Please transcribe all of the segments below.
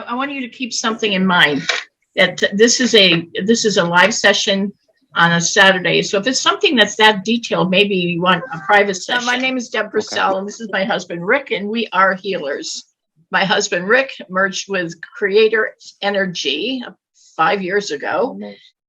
I want you to keep something in mind that this is a live session on a Saturday. So if it's something that's that detailed, maybe you want a private session. My name is Deb Purcell, and this is my husband, Rick, and we are healers. My husband, Rick, merged with Creator Energy 5 years ago,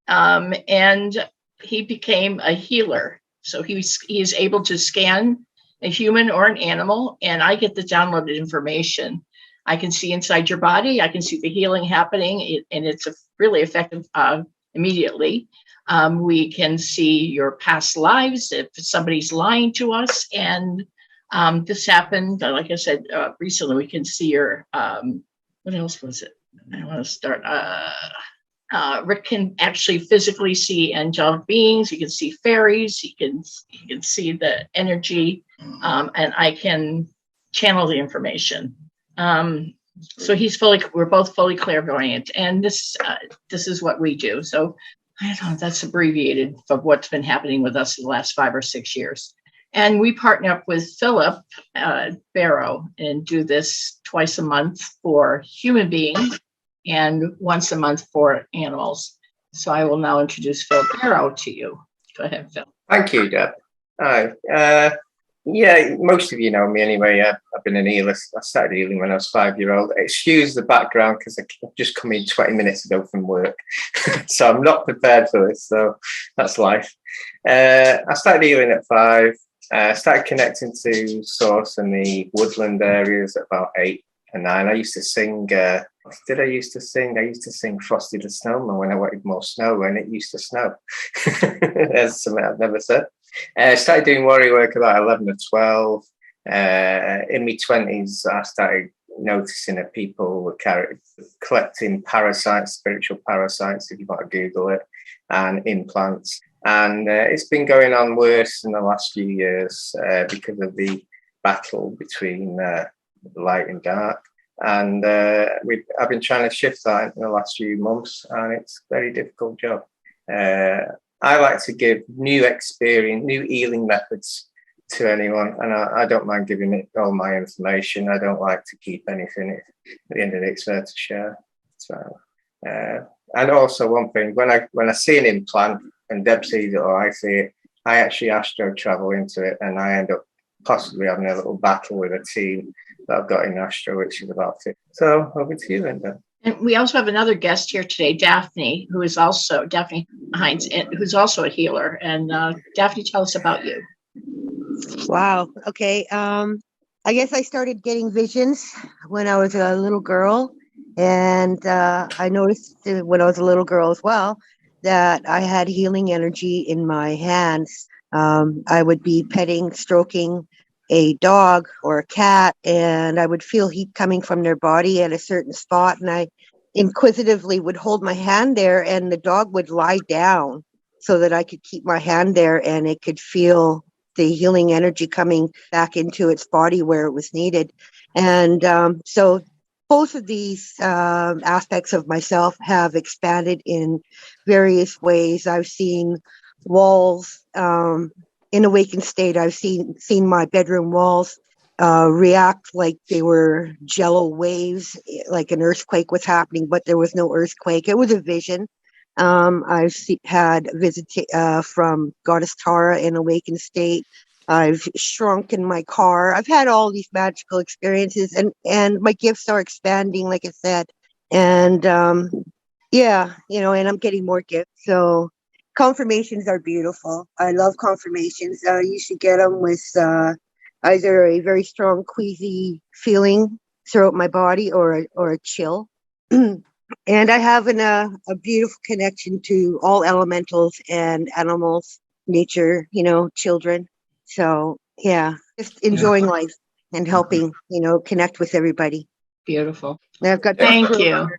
and he became a healer. So he is able to scan a human or an animal, and I get the downloaded information. I can see inside your body. I can see the healing happening, and it's really effective immediately. We can see your past lives if somebody's lying to us. And this happened, like I said, recently. We can see your, what else was it? I want to start. Rick can actually physically see angelic beings. He can see fairies. He can see the energy, and I can channel the information. So we're both fully clairvoyant, and this is what we do. So I don't know, that's abbreviated of what's been happening with us in the last 5 or 6 years. And we partner up with Philip Barrow and do this twice a month for human beings and once a month for animals. So I will now introduce Phil Barrow to you. Go ahead, Phil. Thank you, Deb. Hi. Yeah, most of you know me anyway. I've been an healer. I started healing when I was 5-year-old. Excuse the background because I've just come in 20 minutes ago from work. So I'm not prepared for this. So that's life. I started healing at 5. I started connecting to Source in the woodland areas at about 8 and 9. I used to sing. I used to sing Frosty the Snowman when I wanted more snow, and it used to snow. That's something I've never said. I started doing warrior work about 11 or 12. In my 20s, I started noticing that people were collecting parasites, spiritual parasites, if you want to Google it, and implants. And it's been going on worse in the last few years because of the battle between light and dark. And I've been trying to shift that in the last few months, and it's a very difficult job. I like to give new healing methods to anyone, and I don't mind giving it all my information. I don't like to keep anything. At the end of it, it's there to share. So, and also one thing, when I see an implant and Deb sees it or I see it, I actually astro travel into it, and I end up possibly having a little battle with a team that I've got in astro, which is about 50. So over to you, then, Deb. And we also have another guest here today, Daphne, Daphne Hines, who's also a healer. And Daphne, tell us about you. Wow. Okay. I guess I started getting visions when I was a little girl. And I noticed when I was a little girl as well that I had healing energy in my hands. I would be stroking a dog or a cat, and I would feel heat coming from their body at a certain spot, and I inquisitively would hold my hand there, and the dog would lie down so that I could keep my hand there and it could feel the healing energy coming back into its body where it was needed. And so both of these aspects of myself have expanded in various ways. I've seen walls in awakened state. I've seen my bedroom walls react like they were jello waves, like an earthquake was happening, but there was no earthquake. It was a vision. I've had visits from Goddess Tara in awakened state. I've shrunk in my car. I've had all these magical experiences, and my gifts are expanding, like I said. And yeah, and I'm getting more gifts. So confirmations are beautiful. I love confirmations. I usually get them with either a very strong queasy feeling throughout my body or a chill. And I have a beautiful connection to all elementals and animals, nature, children. So yeah, just enjoying life and helping, connect with everybody. Beautiful. And I've got Thank you.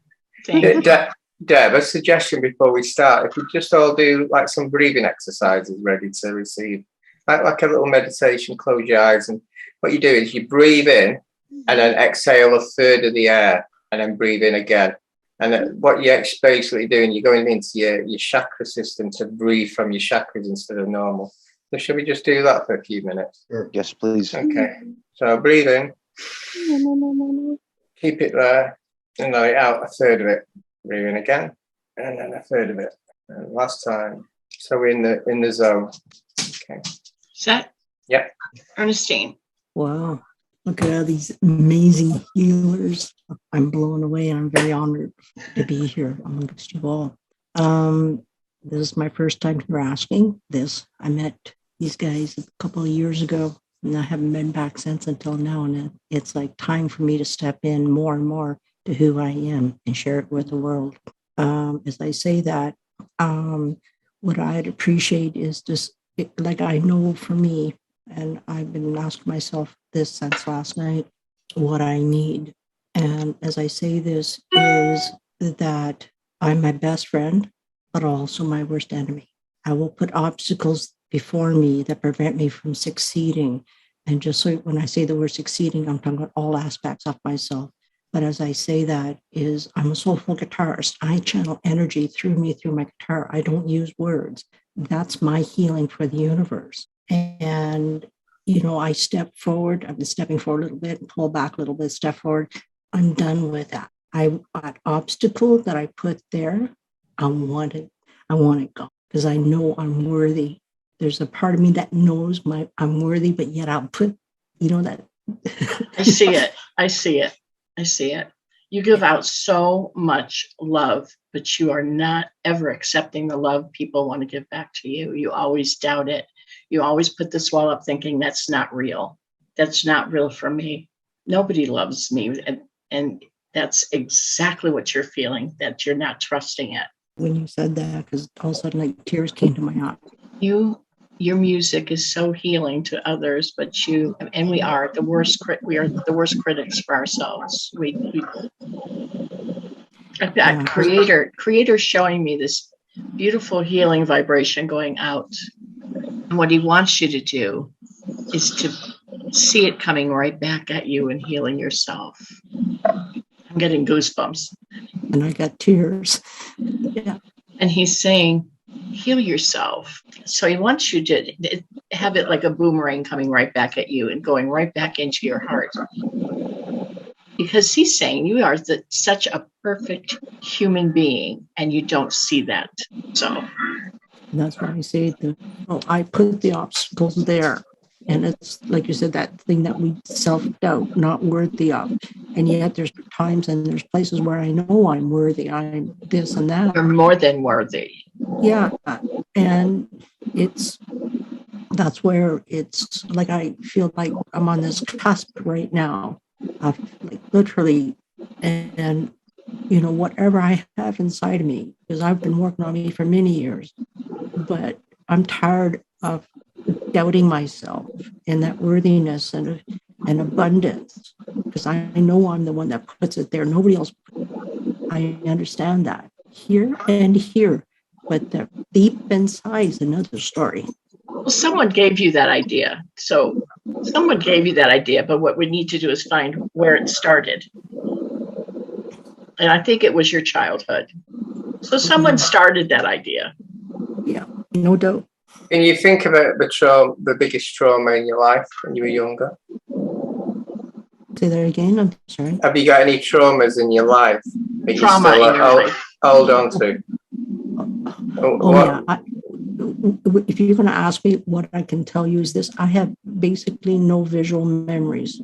Deb, a suggestion before we start: if we just all do like some breathing exercises ready to receive, like a little meditation. Close your eyes, and what you do is you breathe in and then exhale a third of the air, and then breathe in again. And what you're basically doing, you're going into your chakra system to breathe from your chakras instead of normal. So shall we just do that for a few minutes? Sure. Yes, please. Okay. So breathe in. Keep it there. And let it out, a third of it. Breathe in again. And then a third of it. And last time. So we're in the zone. Okay. Set? Yep. Ernestine. Wow. Look at all these amazing healers. I'm blown away. I'm very honored to be here amongst you all. This is my first time here asking this. I met these guys a couple of years ago, and I haven't been back since until now. And it's like time for me to step in more and more to who I am and share it with the world. As I say that, what I'd appreciate is just, like I know for me, and I've been asking myself this since last night, what I need. And as I say this, is that I'm my best friend, but also my worst enemy. I will put obstacles before me that prevent me from succeeding. And just so when I say the word succeeding, I'm talking about all aspects of myself. But as I say that, is I'm a soulful guitarist. I channel energy through me, through my guitar. I don't use words. That's my healing for the universe. And, you know, I step forward. I've been stepping forward a little bit, pull back a little bit, step forward. I'm done with that. That obstacle that I put there, I want it gone because I know I'm worthy. There's a part of me that knows I'm worthy, but yet I'll put, you know, that. I see it. I see it. I see it. You give out so much love, but you are not ever accepting the love people want to give back to you. You always doubt it. You always put this wall up thinking that's not real. That's not real for me. Nobody loves me. And that's exactly what you're feeling, that you're not trusting it. When you said that, because all of a sudden, like, tears came to my eyes. Your music is so healing to others, but we are the worst. We are the worst critics for ourselves. I've got creator showing me this beautiful healing vibration going out. And what he wants you to do is to see it coming right back at you and healing yourself. I'm getting goosebumps. And I got tears. Yeah. And he's saying, heal yourself. So he wants you to have it like a boomerang coming right back at you and going right back into your heart. Because he's saying you are such a perfect human being and you don't see that. So that's why I say I put the obstacles there. And it's like you said, that thing that we self-doubt, not worthy of. And yet there's times and there's places where I know I'm worthy. I'm this and that. You're more than worthy. Yeah. And that's where it's like, I feel like I'm on this cusp right now of like literally, and you know, whatever I have inside of me, because I've been working on me for many years, but I'm tired of doubting myself and that worthiness and abundance, because I know I'm the one that puts it there. Nobody else. I understand that here and here, but the deep inside is another story. Well, someone gave you that idea. So someone gave you that idea, but what we need to do is find where it started. And I think it was your childhood. So someone started that idea. Yeah, no doubt. Can you think about the biggest trauma in your life when you were younger? Say that again. I'm sorry. Have you got any traumas in your life that you Trauma still in your life. hold on to? Yeah. If you're going to ask me, what I can tell you is this: I have basically no visual memories.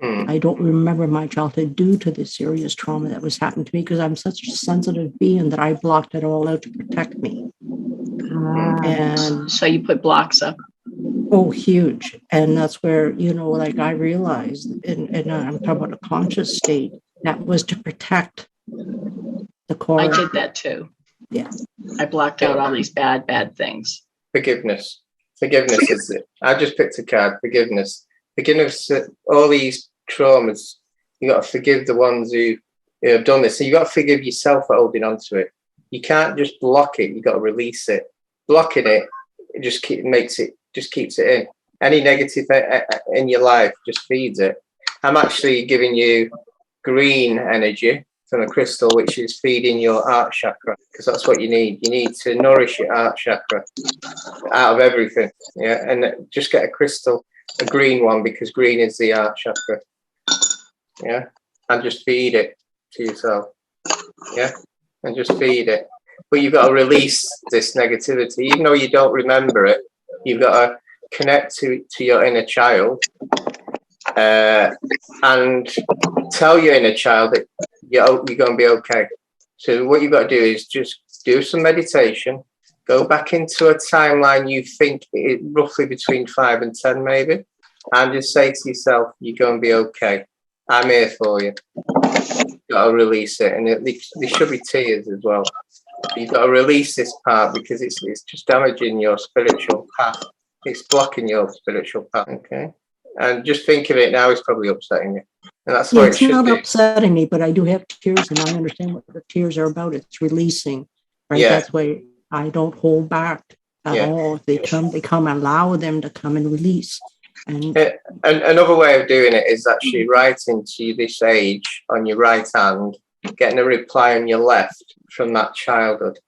I don't remember my childhood due to the serious trauma that was happening to me, because I'm such a sensitive being that I blocked it all out to protect me. And so you put blocks up. Oh, huge. And that's where, you know, like I realized, and I'm talking about a conscious state, that was to protect the core. I did that too. Yeah. I blocked out all these bad things. Forgiveness is it. I just picked a card. Forgiveness, all these traumas. You got to forgive the ones who have done this. So you got to forgive yourself for holding on to it. You can't just block it. You got to release it. Blocking it just keeps it in. Any negative in your life just feeds it. I'm actually giving you green energy from a crystal, which is feeding your heart chakra, because that's what you need. You need to nourish your heart chakra out of everything. Yeah, and just get a crystal, a green one, because green is the heart chakra. Yeah, and just feed it to yourself. Yeah, and just feed it. But you've got to release this negativity, even though you don't remember it. You've got to connect to your inner child, and tell your inner child that you're going to be okay. So what you've got to do is just do some meditation, go back into a timeline you think is roughly between 5 and 10 maybe, and just say to yourself, you're going to be okay. I'm here for you. You've got to release it. And there should be tears as well. You've got to release this part because it's just damaging your spiritual path. It's blocking your spiritual path. Okay. And just think of it now, it's probably upsetting you. And that's what it's it should not be. upsetting me, but I do have tears, and I understand what the tears are about. It's releasing, right? Yeah. That's why I don't hold back at all. If they come, allow them to come and release. And another way of doing it is actually writing to this age on your right hand, getting a reply on your left from that childhood.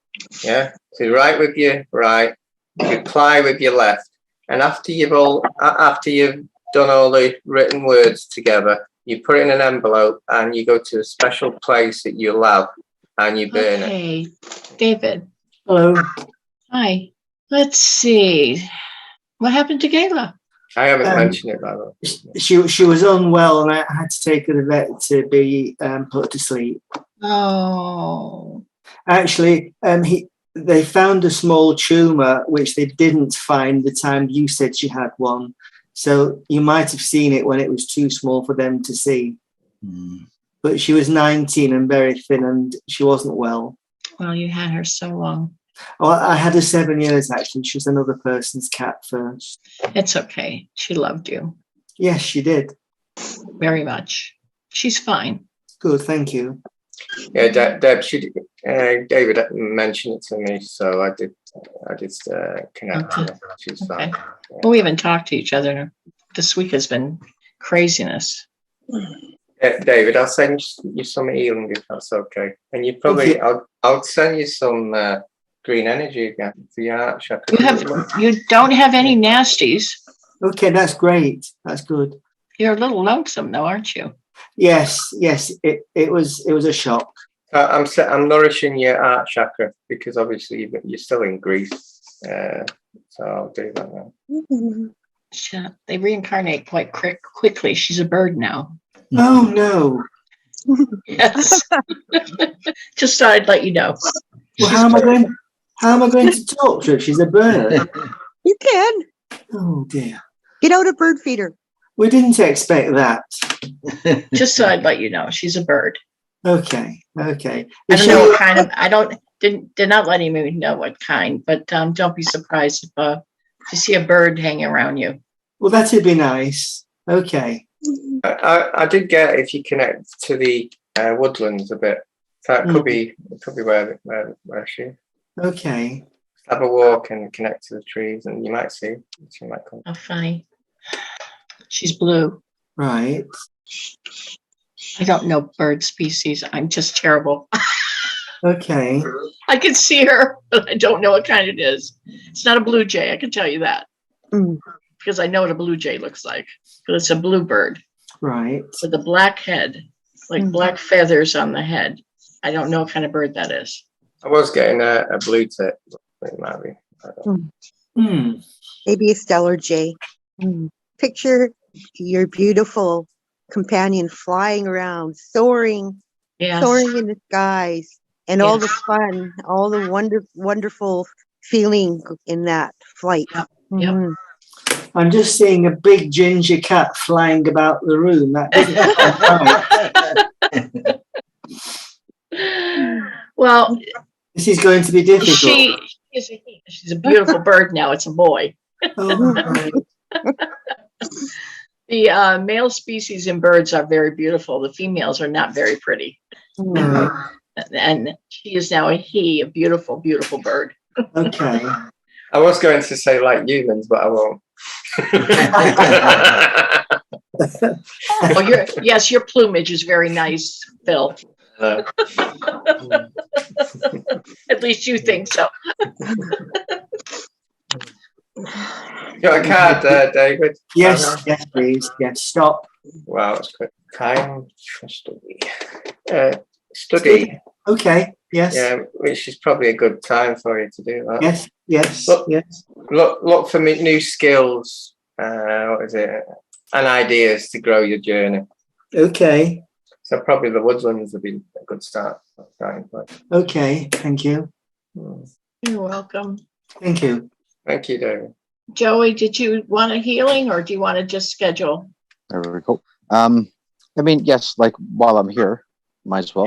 Yeah. So write with your right, reply with your left, and after you've done all the written words together, you put it in an envelope and you go to a special place that you love and you burn it. Okay, David. Hello. Hi. Let's see. What happened to Gayla? I haven't mentioned it, by the way. She was unwell, and I had to take her to the vet to be put to sleep. Oh. Actually, they found a small tumor which they didn't find the time you said she had one. So you might have seen it when it was too small for them to see. But she was 19 and very thin, and she wasn't well. Well, you had her so long. Oh, I had her 7 years, actually. She was another person's cat first. It's okay. She loved you Yes, she did. very much. She's fine. Good, thank you. Yeah, Deb, David mentioned it to me, so I did connect Okay. with her. She's fine. Okay. Well, we haven't talked to each other. This week has been craziness. David, I'll send you some healing if that's okay. And you probably, I'll send you some green energy again for your heart chakra. You don't have any nasties. Okay, that's great. That's good. You're a little lonesome though, aren't you? Yes. It was a shock. I'm nourishing your heart chakra because obviously you're still in grief. So I'll do that now. They reincarnate quite quickly. She's a bird now. Oh no. Yes. Just thought I'd let you know. Well, how am I going to talk to her? She's a bird. You can. Oh dear. Get out a bird feeder. We didn't expect that. Just so I'd let you know, she's a bird. Okay. I don't know what kind of. Did not let me know what kind, but don't be surprised if you see a bird hanging around you. Well, that'd be nice. Okay. I did get if you connect to the woodlands a bit. That could be where she is. Okay. Have a walk and connect to the trees, and you might see. She might come. Oh, funny. She's blue. Right. I don't know bird species. I'm just terrible. Okay. I can see her, but I don't know what kind it is. It's not a blue jay. I can tell you that because I know what a blue jay looks like. But it's a blue bird. Right. With a black head, like black feathers on the head. I don't know what kind of bird that is. I was getting a blue tip. It might be. I don't know. Maybe a stellar jay. Picture your beautiful companion flying around, soaring in the skies, and all the fun, all the wonderful feeling in that flight. Yep. I'm just seeing a big ginger cat flying about the room. That doesn't sound right. Well, This is going to be difficult. She's a beautiful bird now. It's a boy. Oh, right. The male species in birds are very beautiful. The females are not very pretty. And she is now a beautiful, beautiful bird. Okay. I was going to say like humans, but I won't. Oh, your plumage is very nice, Phil. At least you think so. You got a card, David? Yes, please. Yes, stop. Wow, that's quick. Time trustworthy. study. Okay. Yes. Yeah, which is probably a good time for you to do that. Yes. Yes. Yes. Look for me new skills. What is it? And ideas to grow your journey. Okay. So probably the woodlands would be a good starting point. Okay. Thank you. You're welcome. Thank you. Thank you, David. Joey, did you want a healing or do you want to just schedule? There we go. I mean, yes, like while I'm here, might as well.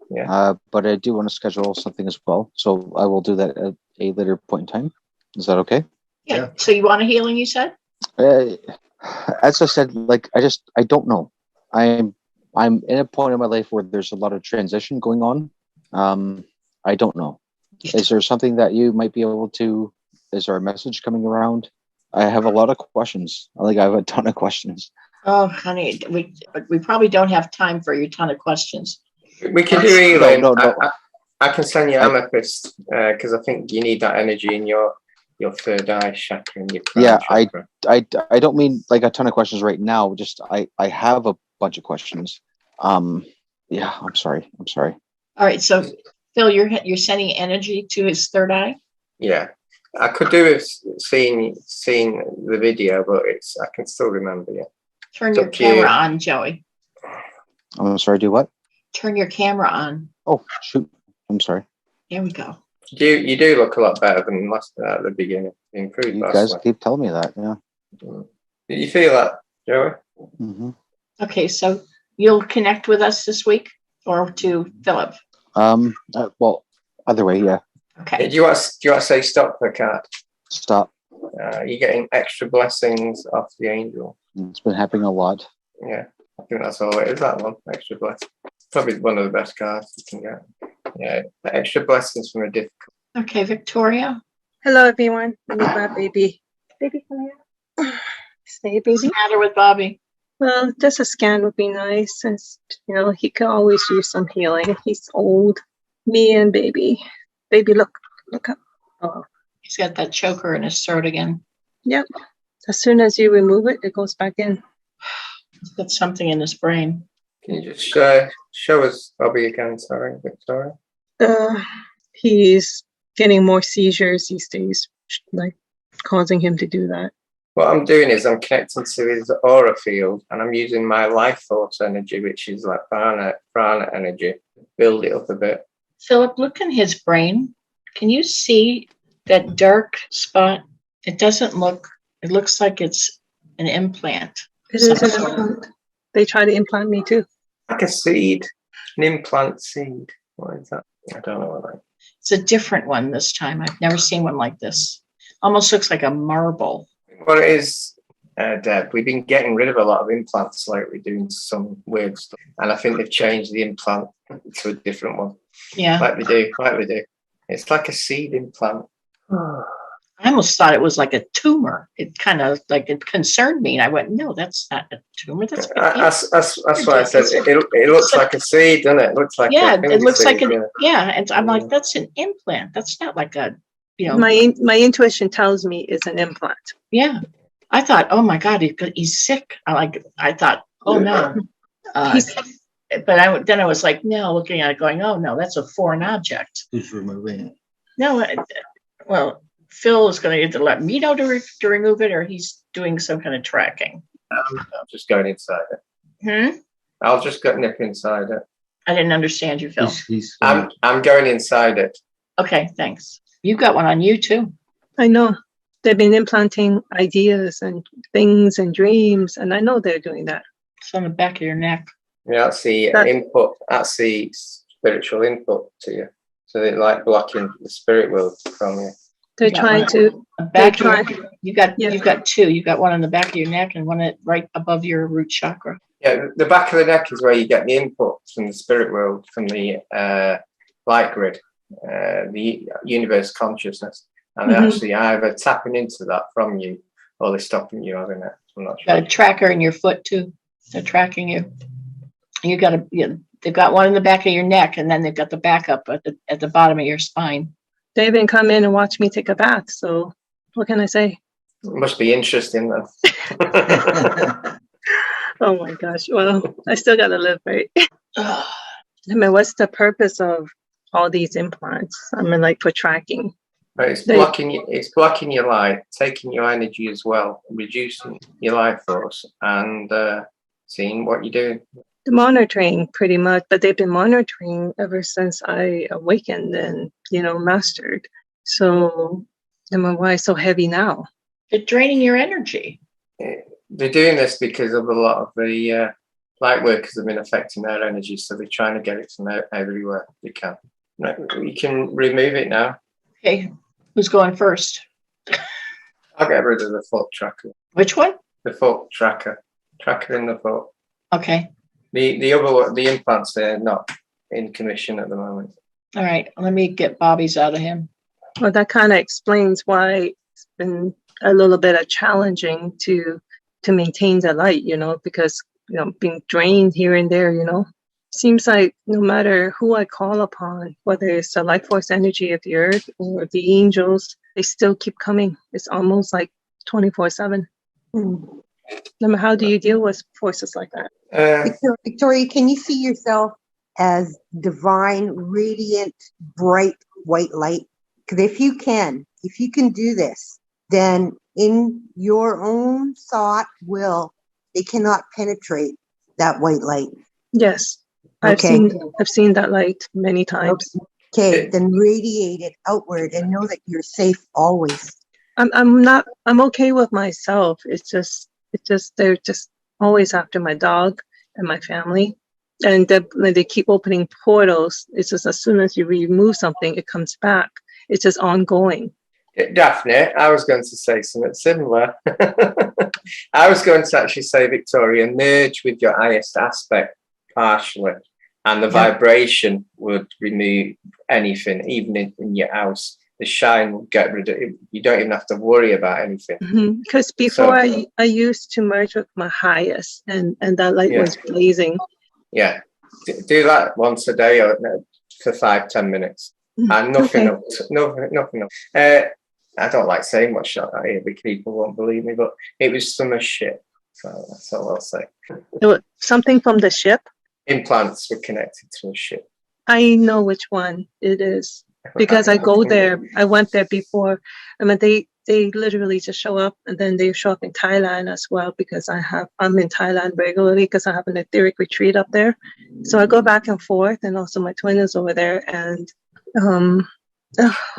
Yeah. But I do want to schedule something as well. So I will do that at a later point in time. Is that okay? Yeah. So you want a healing, you said? As I said, like I don't know. I'm in a point in my life where there's a lot of transition going on. I don't know. Is there something that you might be able to? Is there a message coming around? I have a lot of questions. I have a ton of questions. Oh, honey, we probably don't have time for your ton of questions. We can do healing. No. I can send you amethyst because I think you need that energy in your third eye chakra and your crown chakra. I don't mean like a ton of questions right now. Just I have a bunch of questions. Yeah, I'm sorry. All right, so Phil, you're sending energy to his third eye? Yeah. I could do with seeing the video, but I can still remember. Yeah. Turn your camera on, Joey. I'm sorry. Do what? Turn your camera on. Oh shoot! I'm sorry. There we go. You do look a lot better than at the beginning. Improved. You guys keep telling me that. Yeah. Did you feel that, Joey? Mm-hmm. Okay, so you'll connect with us this week or to Philip? Well, either way, yeah. Okay. Do you want to say stop the card? Stop. You're getting extra blessings off the angel. It's been happening a lot. Yeah, I think that's all it is. That one, extra blessing. Probably one of the best cards you can get. Yeah, the extra blessings from a difficult. Okay, Victoria. Hello, everyone. I need my baby. Baby, come here. Stay, baby. What's the matter with Bobby? Well, just a scan would be nice, since he could always use some healing. He's old. Me and baby. Baby, look up. Oh, He's got that choker in his throat again. yep. As soon as you remove it, it goes back in. He's got something in his brain. Can you just show us Bobby again? Sorry, Victoria. He's getting more seizures these days, like causing him to do that. What I'm doing is I'm connecting to his aura field, and I'm using my life force energy, which is like prana energy, build it up a bit. Philip, look in his brain. Can you see that dark spot? It looks like it's an implant. It is an implant. They try to implant me too. Like a seed, an implant seed. What is that? I don't know what that is. It's a different one this time. I've never seen one like this. Almost looks like a marble. What it is, Deb, we've been getting rid of a lot of implants lately, doing some weird stuff. And I think they've changed the implant to a different one. Yeah. Like we do. It's like a seed implant. I almost thought it was like a tumor. It kind of it concerned me. And I went, no, that's not a tumor. That's why I said it looks like a seed, doesn't it? It looks like it looks like and I'm like, that's an implant. That's not like a My intuition tells me it's an implant. Yeah. I thought, oh my God, he's sick. I thought, oh no. But then I was like, no, looking at it going, oh no, that's a foreign object. Who's removing it? No, well, Phil is going to either let me know to remove it or he's doing some kind of tracking. I'm just going inside it. I'll just nip inside it. I didn't understand you, Phil. I'm going inside it. Okay, thanks. You've got one on you too. I know. They've been implanting ideas and things and dreams, and I know they're doing that. It's on the back of your neck. Yeah, that's the input. That's the spiritual input to you. So they're like blocking the spirit world from you. They're trying to. You've got two. You've got one on the back of your neck and one right above your root chakra. Yeah, the back of the neck is where you get the input from the spirit world, from the light grid, the universe consciousness, and they're actually either tapping into that from you or they're stopping you having it. I'm not sure. Got a tracker in your foot too. They're tracking you. They've got one in the back of your neck, and then they've got the backup at the bottom of your spine. They even come in and watch me take a bath. So what can I say? It must be interesting though. Oh my gosh. Well, I still got to live, right? I mean, what's the purpose of all these implants? I mean, like for tracking. But it's blocking your light, taking your energy as well, reducing your life force, and seeing what you're doing. The monitoring, pretty much, but they've been monitoring ever since I awakened and, mastered. So, I mean, why so heavy now? It's draining your energy. They're doing this because of a lot of the light workers have been affecting their energy, so they're trying to get it from everywhere they can. Right, we can remove it now. Okay, who's going first? I'll get rid of the foot tracker. Which one? The foot tracker in the foot. Okay. The other one, the implants, they're not in commission at the moment. All right, let me get Bobby's out of him. Well, that kind of explains why it's been a little bit challenging to maintain the light, because, being drained here and there, seems like no matter who I call upon, whether it's the life force energy of the earth or the angels, they still keep coming. It's almost like 24/7. How do you deal with forces like that? Victoria, can you see yourself as divine, radiant, bright white light? Because if you can do this, then in your own thought will, they cannot penetrate that white light. Yes. Okay. I've seen that light many times. Okay, then radiate it outward and know that you're safe always. I'm okay with myself. It's just they're just always after my dog and my family. And they keep opening portals. It's just as soon as you remove something, it comes back. It's just ongoing. Daphne, I was going to say something similar. I was going to actually say, Victoria, merge with your highest aspect partially, and the vibration would remove anything, even in your house. The shine will get rid of it. You don't even have to worry about anything. Because before I used to merge with my highest, and that light was blazing. Yeah, do that once a day or for 5-10 minutes, and nothing else. Nothing else. I don't like saying much here because people won't believe me, but it was some shit. So that's all I'll say. Something from the ship? Implants were connected to a ship. I know which one it is because I go there. I went there before. I mean, they literally just show up, and then they show up in Thailand as well because I'm in Thailand regularly because I have an etheric retreat up there. So I go back and forth, and also my twin is over there, and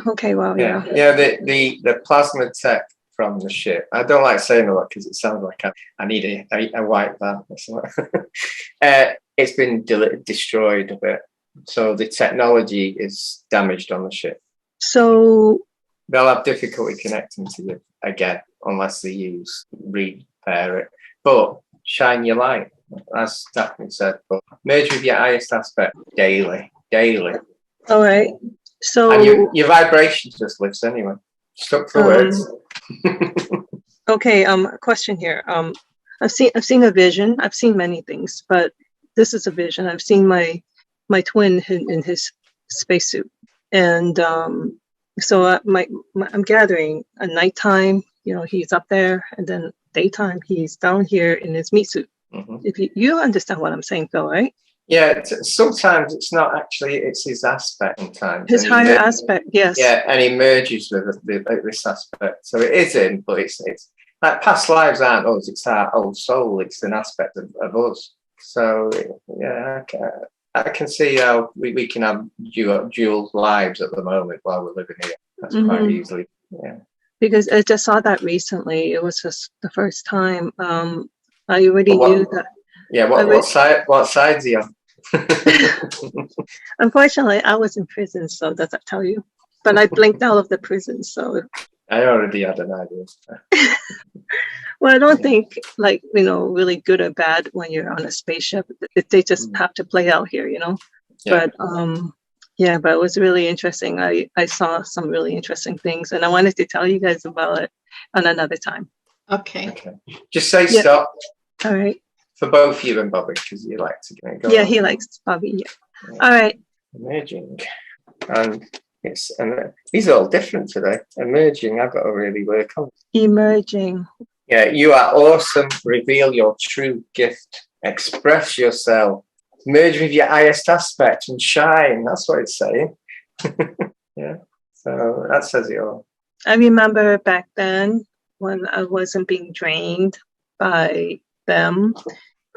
okay, well, yeah. The plasma tech from the ship. I don't like saying a lot because it sounds like I need a white van or something. It's been destroyed a bit, so the technology is damaged on the ship. So they'll have difficulty connecting to you again unless they repair it. But shine your light, as Daphne said. But merge with your highest aspect daily. All right. So and your vibration just lifts anyway. Stuck for words. Okay. Question here. I've seen a vision. I've seen many things, but this is a vision. I've seen my twin in his spacesuit, and so I'm gathering at nighttime. He's up there, and then daytime he's down here in his meat suit. If you understand what I'm saying, Phil, right? Yeah, sometimes it's not actually, it's his aspect sometimes. His higher aspect, yes. Yeah, and he merges with this aspect. So it is him, but it's like past lives aren't us, it's our old soul, it's an aspect of us. So, yeah, I can see how we can have dual lives at the moment while we're living here. That's quite easily, yeah. Because I just saw that recently. It was just the first time. I already knew that. Yeah, what side's he on? Unfortunately, I was in prison, so does that tell you? But I blinked out of the prison, so. I already had an idea. Well, I don't think really good or bad when you're on a spaceship. They just have to play out here, Yeah. But but it was really interesting. I saw some really interesting things, and I wanted to tell you guys about it on another time. Okay. Just say stop. All right. For both you and Bobby, because you like to go. Yeah, he likes Bobby. Yeah. All right. Emerging, and these are all different today. Emerging, I've got to really work on. Emerging. Yeah, you are awesome. Reveal your true gift. Express yourself. merge with your highest aspect and shine. That's what it's saying. Yeah. So that says it all. I remember back then when I wasn't being drained by them.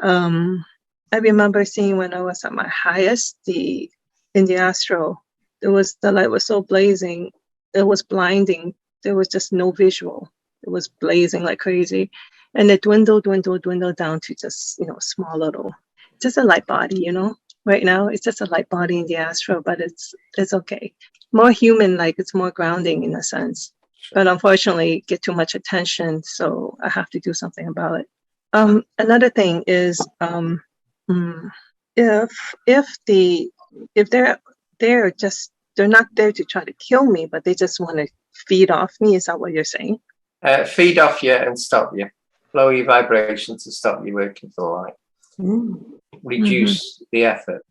I remember seeing when I was at my highest, in the astral, the light was so blazing, it was blinding. There was just no visual. It was blazing like crazy, and it dwindled down to just small little, just a light body. Right now it's just a light body in the astral, but it's okay. More human, like it's more grounding in a sense. But unfortunately, get too much attention, so I have to do something about it. Another thing is, if they're not there to try to kill me, but they just want to feed off me. Is that what you're saying? Feed off you and stop you. Lower your vibration to stop you working for light. Reduce the effort.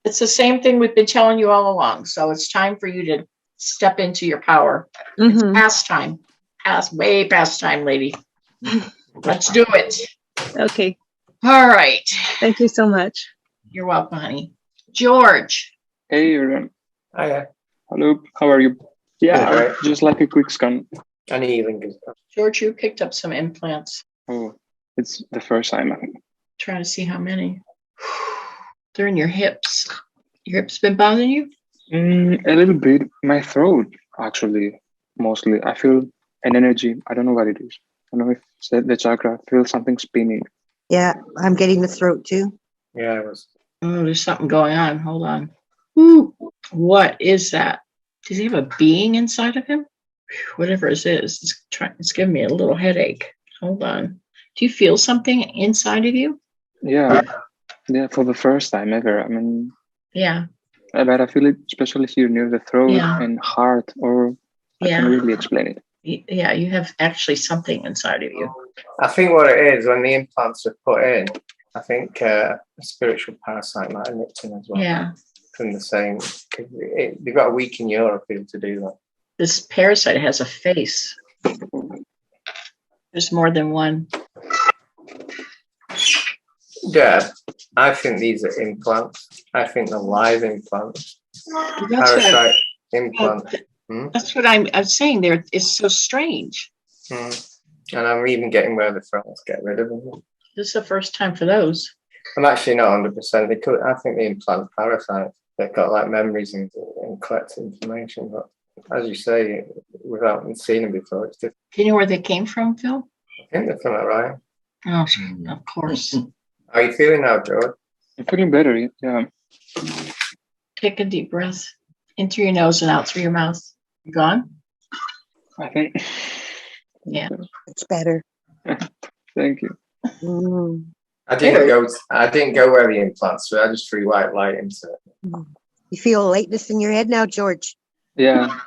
It's the same thing we've been telling you all along. So it's time for you to step into your power. It's past time. Way past time, lady. Let's do it. Okay. All right. Thank you so much. You're welcome, honey. George. Hey, everyone. Hiya. Hello. How are you? Yeah, Good, right? just like a quick scan. And healing. George, you picked up some implants. Oh, it's the first time, I think. Trying to see how many. They're in your hips. Your hips been bothering you? A little bit. My throat, actually, mostly. I feel an energy. I don't know what it is. I don't know if it's the chakra. I feel something spinning. Yeah, I'm getting the throat too. Yeah, it was. Oh, there's something going on. Hold on. Ooh, what is that? Does he have a being inside of him? Whatever it is, it's giving me a little headache. Hold on. Do you feel something inside of you? Yeah, for the first time ever. I mean, Yeah. but I feel it especially here near the throat and heart, or I can't really explain it. Yeah, you have actually something inside of you. I think what it is, when the implants are put in, I think a spiritual parasite might have nipped in as well. Yeah. From the same, they've got a week in Europe to do that. This parasite has a face. There's more than one. Deb, I think these are implants. I think they're live implants. Parasite implant. That's what I'm saying there. It's so strange. And I'm even getting where they're from. Let's get rid of them. This is the first time for those. I'm actually not 100%. I think the implant parasites. They've got like memories and collect information. But as you say, without seeing them before, it's different. Do you know where they came from, Phil? I think they're from Orion. Oh, of course. How are you feeling now, George? I'm feeling better, yeah. Take a deep breath in through your nose and out through your mouth. You gone? I think. Yeah. It's better. Thank you. I didn't go where the implants were. I just threw white light into it. You feel a lightness in your head now, George? Yeah,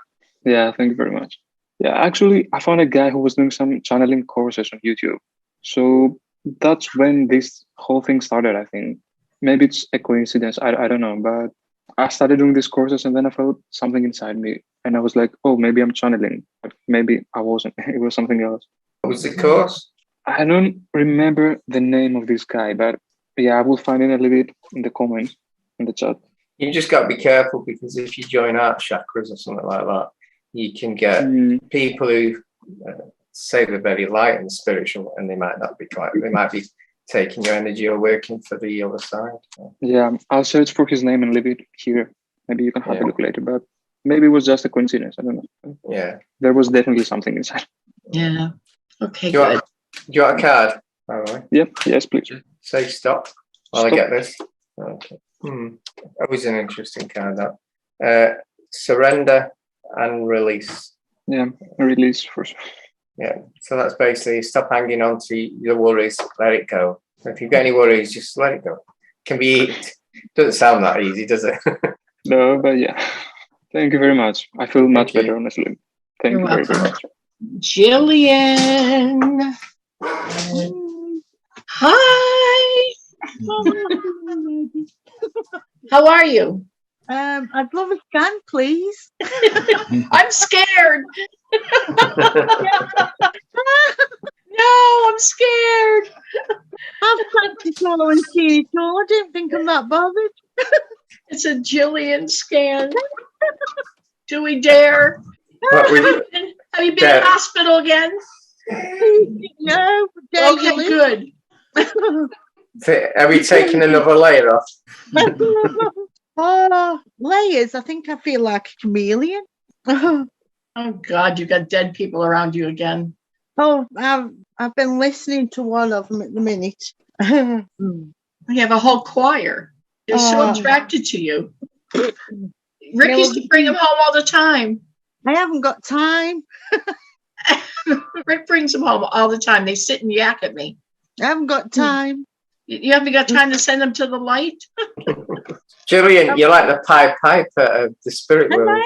thank you very much. Yeah, actually, I found a guy who was doing some channeling courses on YouTube. So that's when this whole thing started, I think. Maybe it's a coincidence, I don't know, but I started doing these courses and then I felt something inside me. And I was like, oh, maybe I'm channeling. But maybe I wasn't. It was something else. What was the course? I don't remember the name of this guy, but yeah, I will find it a little bit in the comments, in the chat. You just got to be careful, because if you join art chakras or something like that, you can get people who say they're very light and spiritual, and they might not be quite. They might be taking your energy or working for the other side. Yeah, I'll search for his name and leave it here. Maybe you can have a look later, but maybe it was just a coincidence. I don't know. Yeah, there was definitely something inside. Yeah. Okay. Do you want a card? By the way. Yep. Yes, please. Say stop while I get this. Okay. Always an interesting card, that. Surrender and release. Yeah, release for sure. Yeah, so that's basically stop hanging on to your worries, let it go. If you've got any worries, just let it go. Can be, doesn't sound that easy, does it? No, but yeah. Thank you very much. I feel much better, honestly. Thank you very, very much. Jillian. Hi. How are you? I'd love a scan, please. I'm scared. No, I'm scared. I've practiced volunteer, so I don't think I'm that bothered. It's a Jillian scan. Do we dare? What we Have you been in hospital again? No, Okay, good. Are we taking another layer off? Oh, layers. I think I feel like a chameleon. Oh God, you got dead people around you again. Oh, I've been listening to one of them at the minute. You have a whole choir. They're so attracted to you. Rick used to bring them home all the time. I haven't got time. Rick brings them home all the time. They sit and yak at me. I haven't got time. You haven't got time to send them to the light? Julian, you're like the Pied Piper of the spirit world.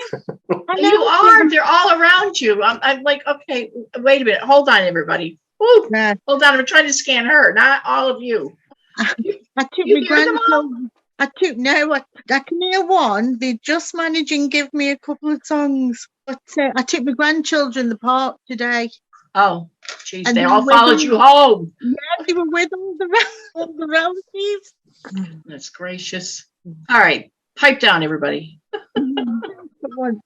You are. They're all around you. I'm like, okay, wait a minute. Hold on, everybody. Woo. Hold on. I'm trying to scan her, not all of you. I took my grandchildren. I can hear one. They just managed and give me a couple of songs. But I took my grandchildren the park today. Oh, geez, they all followed you home. Yeah, they were with all the relatives. That's gracious. All right, pipe down, everybody. Oh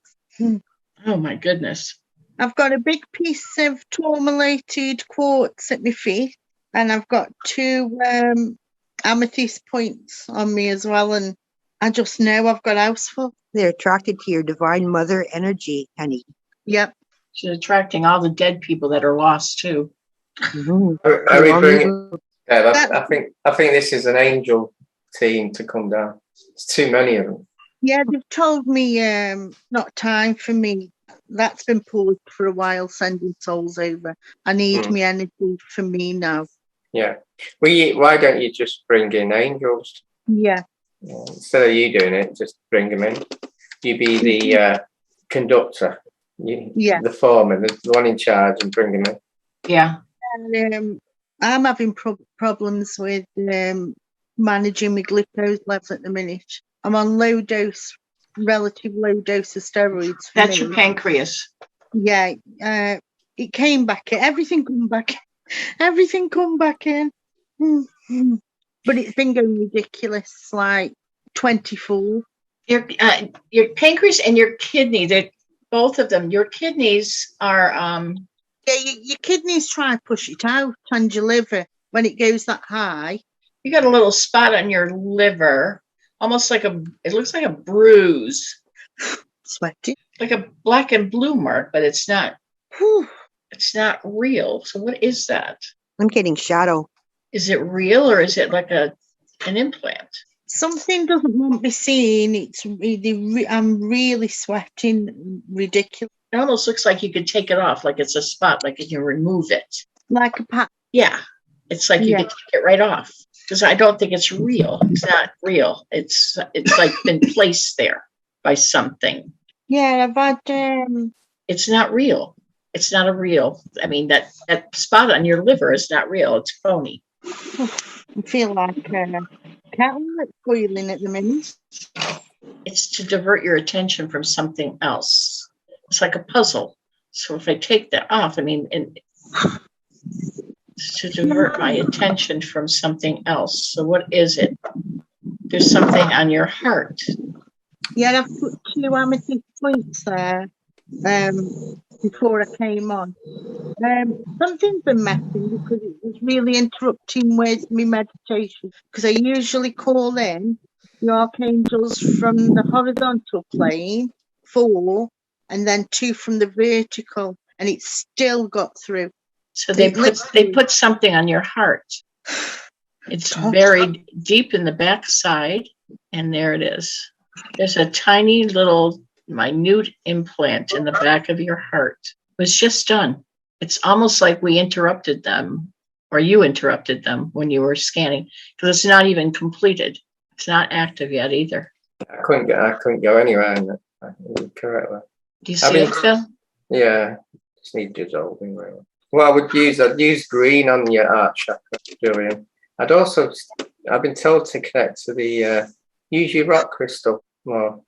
my goodness. I've got a big piece of tourmalated quartz at my feet, and I've got 2 amethyst points on me as well, and I just know I've got house full. They're attracted to your divine mother energy, honey. Yep. She's attracting all the dead people that are lost too. Are we bringing? Yeah, I think this is an angel team to come down. It's too many of them. Yeah, they've told me not time for me. That's been paused for a while, sending souls over. I need my energy for me now. Yeah. Why don't you just bring in angels? Yeah. Instead of you doing it, just bring them in. You be the conductor. The foreman, the one in charge, and bring them in. Yeah. And, I'm having problems with managing my glucose levels at the minute. I'm on relative low dose of steroids. That's your pancreas. Yeah. It came back. Everything come back. Everything come back in. But it's been going ridiculous, like 24. Your pancreas and your kidney, they're both of them. Your kidneys are your kidneys try to push it out, and your liver, when it goes that high. You got a little spot on your liver, almost like it looks like a bruise. Sweaty. Like a black and blue mark, but it's not. It's not real. So what is that? I'm getting shadow. Is it real or is it like an implant? Something doesn't want me seen. I'm really sweating, ridiculous. It almost looks like you could take it off, like it's a spot, like you can remove it. Like a pat. Yeah, it's like you could take it right off. Because I don't think it's real. It's not real. It's like been placed there by something. Yeah, I've had. It's not real. It's not a real. I mean, that spot on your liver is not real. It's phony. I feel like cattle that's boiling at the minute. It's to divert your attention from something else. It's like a puzzle. So if I take that off, I mean, it's to divert my attention from something else. So what is it? There's something on your heart. Yeah, I've put 2 amethyst points there before I came on. Something's been messing because it was really interrupting with my meditation. Because I usually call in the Archangels from the horizontal plane, 4, and then 2 from the vertical, and it still got through. So they put something on your heart. It's buried deep in the backside, and there it is. There's a tiny little minute implant in the back of your heart. It was just done. It's almost like we interrupted them, or you interrupted them when you were scanning, because it's not even completed. It's not active yet either. I couldn't go anywhere in it correctly. Do you see it, Phil? Yeah, just need dissolving really. Well, I'd use green on your heart chakra, Julian. I've been told to connect to the use your rock crystal more.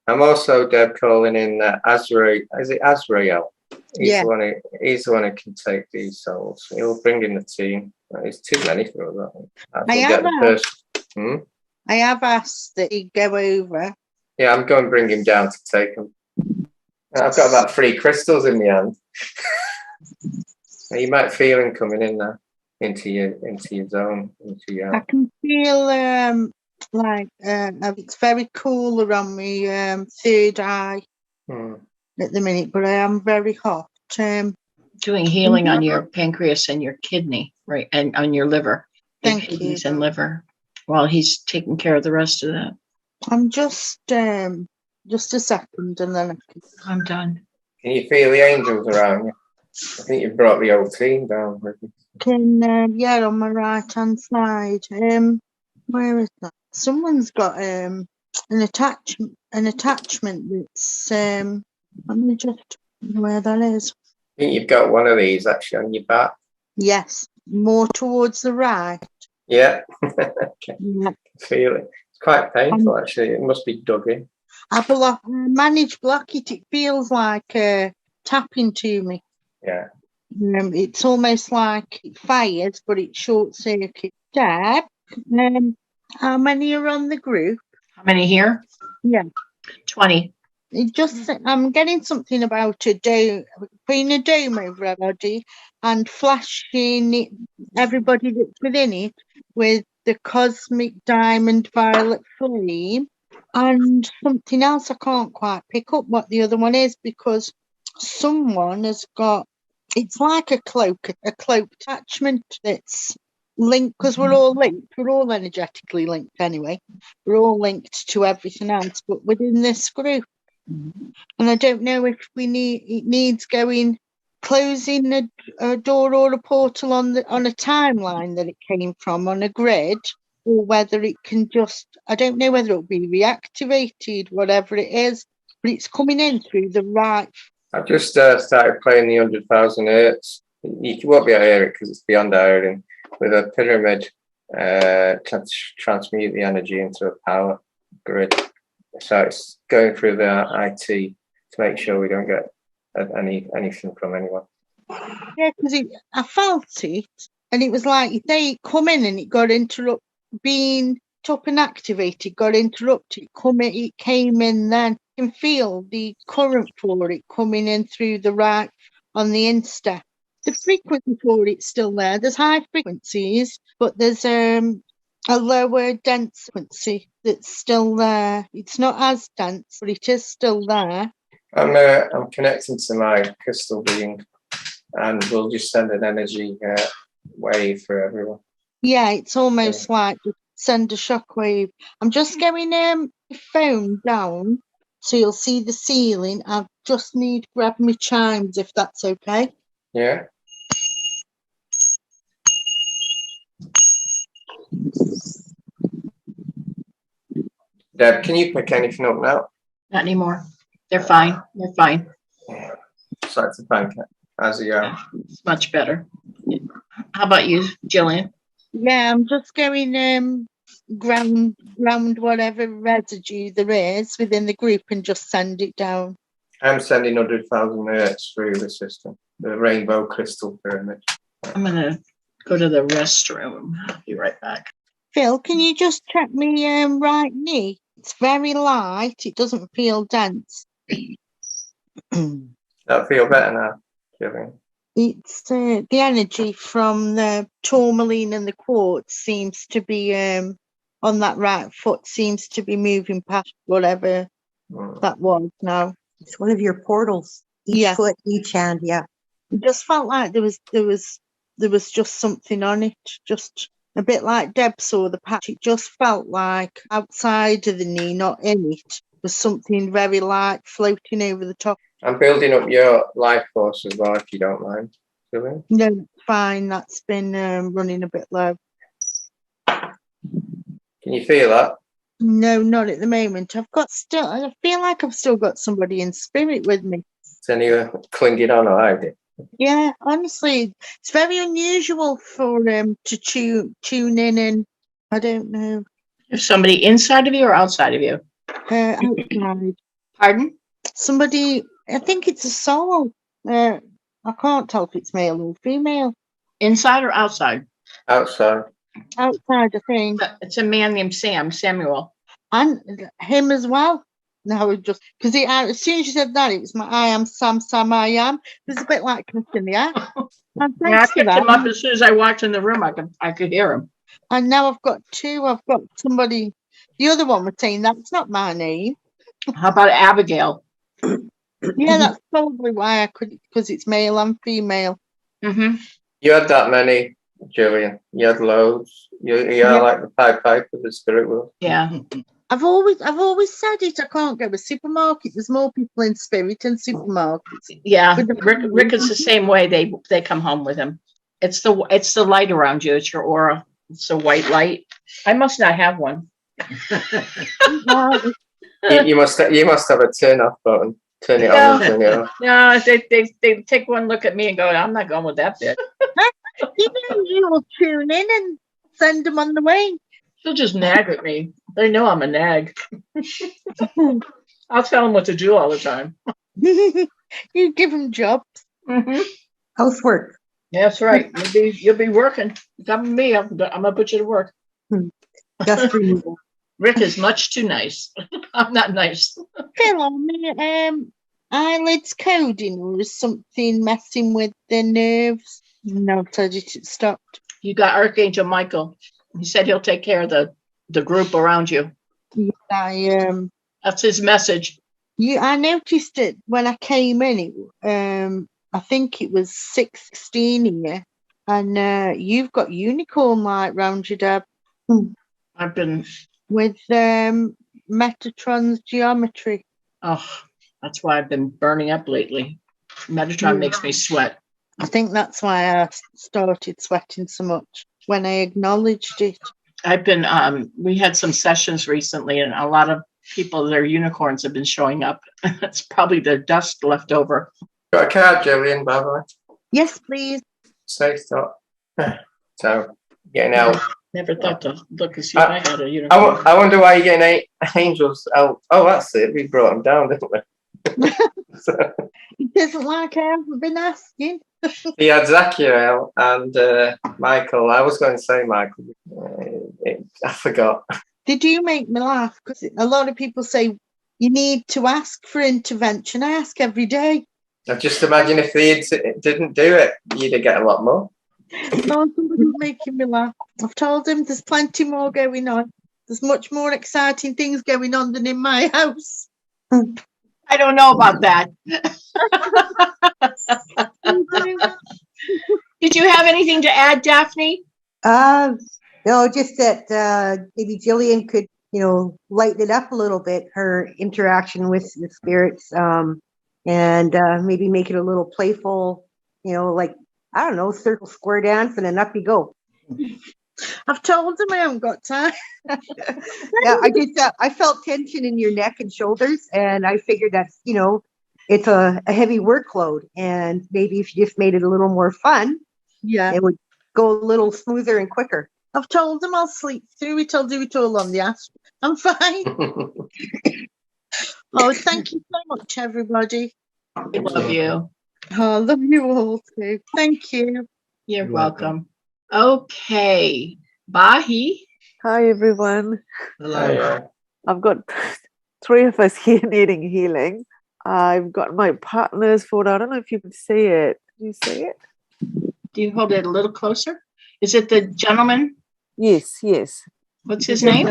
I'm also, Deb, calling in Azrael. Is it Azrael? He's the one who can take these souls. He'll bring in the team. It's too many for us, I think. I We'll get the person. I have asked that he go over. Yeah, I'm going to bring him down to take them. I've got about 3 crystals in my hand. You might feel him coming in now into your zone, into your. I can feel it's very cool around my third eye at the minute, but I am very hot. Doing healing on your pancreas and your kidney, right, and on your liver. Thank kidneys you. and liver, while he's taking care of the rest of that. I'm just a second, and then I'm done. Can you feel the angels around you? I think you've brought the whole team down with you. Yeah, on my right hand side. Where is that? Someone's got an attachment that's let me just where that is. I think you've got one of these actually on your back. Yes, more towards the right. Yeah. Yeah. Feel it. It's quite painful actually. It must be dug in. I manage block it. It feels like tapping to me. Yeah. It's almost like it fires, but it's short circuit. Deb, how many are on the group? How many here? Yeah. 20. I'm getting something about putting a dome over everybody and flashing everybody that's within it with the cosmic diamond violet flame and something else. I can't quite pick up what the other one is because someone has got, it's like a cloak attachment that's linked, because we're all linked, we're all energetically linked anyway. We're all linked to everything else, but within this group. And I don't know if it needs closing a door or a portal on a timeline that it came from on a grid, or whether it can I don't know whether it'll be reactivated, whatever it is, but it's coming in through the right. I've just started playing the 100,000 hertz. You won't be able to hear it because it's beyond hearing. With a pyramid, transmute the energy into a power grid. So it's going through the IT to make sure we don't get anything from anyone. Yeah, because I felt it, and it was like if they come in and it got interrupted, being top and activated, got interrupted. It came in then. You can feel the current for it coming in through the right on the insta. The frequency for it's still there. There's high frequencies, but there's a lower dense frequency that's still there. It's not as dense, but it is still there. I'm connecting to my crystal being, and we'll just send an energy wave for everyone. Yeah, it's almost like just send a shockwave. I'm just going the phone down so you'll see the ceiling. I just need to grab my chimes if that's okay. Yeah. Deb, can you pick anything up now? Not anymore. They're fine. They're fine. Sorry to thank it. How's it going? It's much better. How about you, Jillian? Yeah, I'm just going ground whatever residue there is within the group and just send it down. I'm sending 100,000 hertz through the system, the rainbow crystal pyramid. I'm going to go to the restroom. I'll be right back. Phil, can you just check me right knee? It's very light. It doesn't feel dense. That'll feel better now, Jillian. It's the energy from the tourmaline and the quartz seems to be on that right foot, seems to be moving past whatever that was now. It's one of your portals. Each foot, each hand, yeah. It just felt like there was just something on it, just a bit like Deb saw the patch. It just felt like outside of the knee, not in it, was something very light floating over the top. I'm building up your life force as well, if you don't mind. Jillian? No, it's fine. That's been running a bit low. Can you feel that? No, not at the moment. I feel like I've still got somebody in spirit with me. Is anyone clinging on or hiding? Yeah, honestly, it's very unusual for to tune in, and I don't know. Is somebody inside of you or outside of you? Outside. Pardon? Somebody, I think it's a soul. I can't tell if it's male or female. Inside or outside? Outside. outside, I think. It's a man named Samuel. And him as well. No, it just because as soon as you said that, it was my I am Sam, I am. It was a bit like Christian, yeah. And Yeah, I thanks for picked him up that. as soon as I walked in the room. I could hear him. And now I've got two. I've got somebody. The other one was saying that's not my name. How about Abigail? Yeah, that's probably why I could, because it's male and female. Mm-hmm. You had that many, Julian. You had loads. You Yeah. are like the Pied Piper of the spirit world. Yeah. I've always said it. I can't go to a supermarket. There's more people in spirit and supermarkets. Yeah. But the- Rick is the same way. They come home with him. It's the light around you. It's your aura. It's a white light. I must not have one. You must have a turn off button. Turn it on and turn it off. No, they take one look at me and go, I'm not going with that bit. You will tune in and send them on the way. They'll just nag at me. They know I'm a nag. I'll tell them what to do all the time. You give them jobs. Mm-hmm. Housework. Yeah, that's right. You'll be working. Come with me. I'm gonna put you to work. Dust removal. Rick is much too nice. I'm not nice. Phil, on me, eyelids coding, or is something messing with the nerves? No, I told you it stopped. You got Archangel Michael. He said he'll take care of the group around you. That's his message. I noticed it when I came in. I think it was 16 here, and you've got unicorn light round your Deb. I've been with Metatron's geometry. Oh, that's why I've been burning up lately. Metatron makes me sweat. I think that's why I started sweating so much when I acknowledged it. I've been we had some sessions recently, and a lot of people, their unicorns have been showing up. It's probably the dust left over. Got a card, Julian, by the way. Yes, please. Say stop. So, getting out. Never thought to look and see if I had a unicorn. I wonder why you're getting angels out. Oh, that's it. We brought them down, didn't we? He doesn't like I haven't been asking. He had Zachiel and Michael. I was going to say Michael. I forgot. Did you make me laugh? Because a lot of people say you need to ask for intervention. I ask every day. I just imagine if they didn't do it, you'd get a lot more. No, somebody's making me laugh. I've told him there's plenty more going on. There's much more exciting things going on than in my house. I don't know about that. Did you have anything to add, Daphne? No, just that maybe Jillian could, lighten it up a little bit, her interaction with the spirits, and maybe make it a little playful, like, I don't know, circle square dance, and then up you go. I've told him I haven't got time. Yeah, I felt tension in your neck and shoulders, and I figured that's, it's a heavy workload, and maybe if you just made it a little more fun, it would go a little smoother and quicker. I've told him I'll sleep through it. I'll do it all on the ass. I'm fine. Oh, thank you so much, everybody. I love you. Oh, I love you all too. Thank you. You're welcome. Okay. Bahi. Hi, everyone. Hello. I've got 3 of us here needing healing. I've got my partner's photo. I don't know if you can see it. Can you see it? Do you hold it a little closer? Is it the gentleman? Yes. What's his name?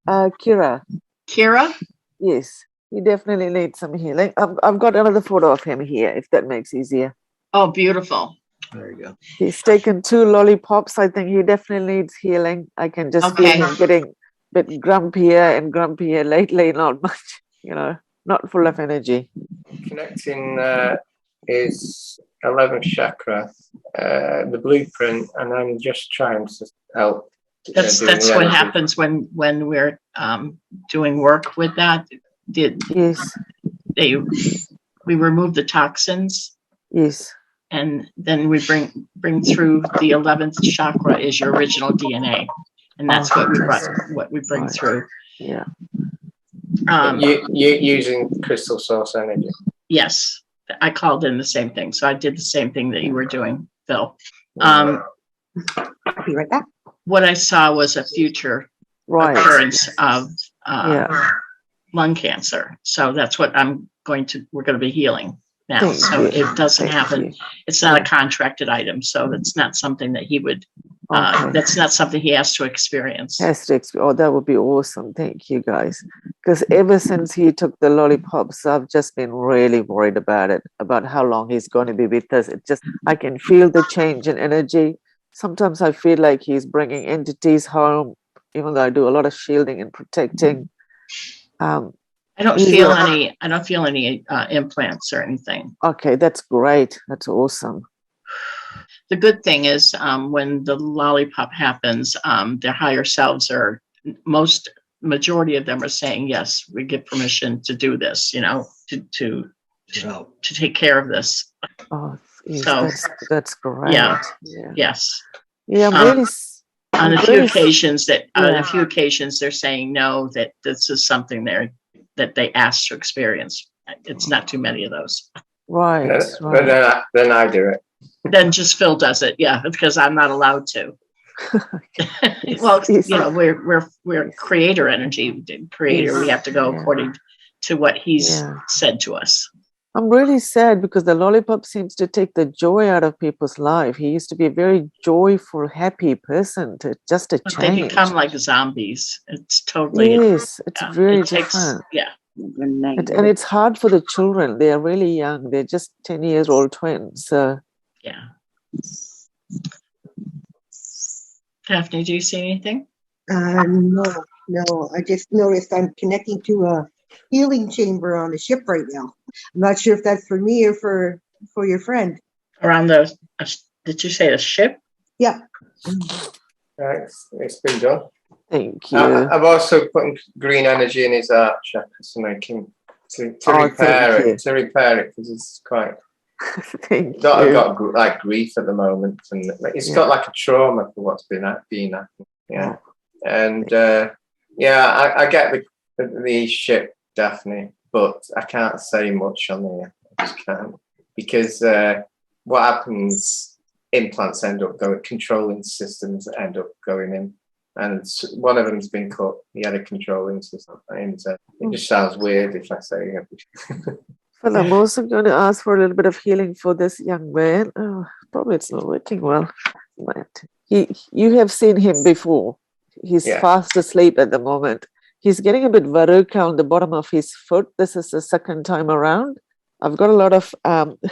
Kira. Kira? Yes. He definitely needs some healing. I've got another photo of him here, if that makes easier. Oh, beautiful. There you go. He's taken 2 lollipops. I think he definitely needs healing. I can just feel him getting a bit grumpier lately, not much, not full of energy. Connecting is 11th chakra, the blueprint, and I'm just trying to help. That's what happens when we're doing work with that. Yes. We remove the toxins. Yes. And then we bring through the 11th chakra is your original DNA, and that's what we bring through. Yeah. You using crystal source energy. Yes, I called in the same thing, so I did the same thing that you were doing, Phil. I'll be right back. What I saw was a future Right. occurrence of Yeah. lung cancer. So that's what we're going to be healing now. Thank So you. it doesn't Thank happen. you. It's not a contracted item. So it's not something that he would, that's not something he has to experience. Oh, that would be awesome. Thank you, guys. Because ever since he took the lollipops, I've just been really worried about it, about how long he's going to be with us. I can feel the change in energy. Sometimes I feel like he's bringing entities home, even though I do a lot of shielding and protecting. I don't feel any implants or anything. Okay, that's great. That's awesome. The good thing is when the lollipop happens, their higher selves majority of them are saying, yes, we give permission to do this, to take care of this. Oh, yes, So that's great. yeah. Yeah. Yes. Yeah, on a few occasions they're saying no, that this is something that they asked to experience. It's not too many of those. Right. But then I do it. Then just Phil does it, yeah, because I'm not allowed to. Well, we're creator energy, creator. We have to go according to what he's said to us. I'm really sad because the lollipop seems to take the joy out of people's life. He used to be a very joyful, happy person. Just a change. They become like zombies. It's totally it's very different. And it's hard for the children. They are really young. They're just 10-year-old twins. Yeah. Daphne, do you see anything? No. I just noticed I'm connecting to a healing chamber on the ship right now. I'm not sure if that's for me or for your friend. Around did you say a ship? Yeah. Right, it's been done. Thank you. I've also put green energy in his heart chakra to make him to repair it because it's quite. Thank He's got like grief at the moment, and he's got like a trauma for what's been happening. Yeah, and I get the ship, Daphne, but I can't say much on there. I just can't, because what happens? Implants end up going, controlling systems end up going in, and one of them's been cut. He had a controlling system, and it just sounds weird if I say it. Well, I'm also going to ask for a little bit of healing for this young man. Oh, probably it's not working well. But you have seen him before. He's fast asleep at the moment. He's getting a bit verruca on the bottom of his foot. This is the second time around. I've got a lot of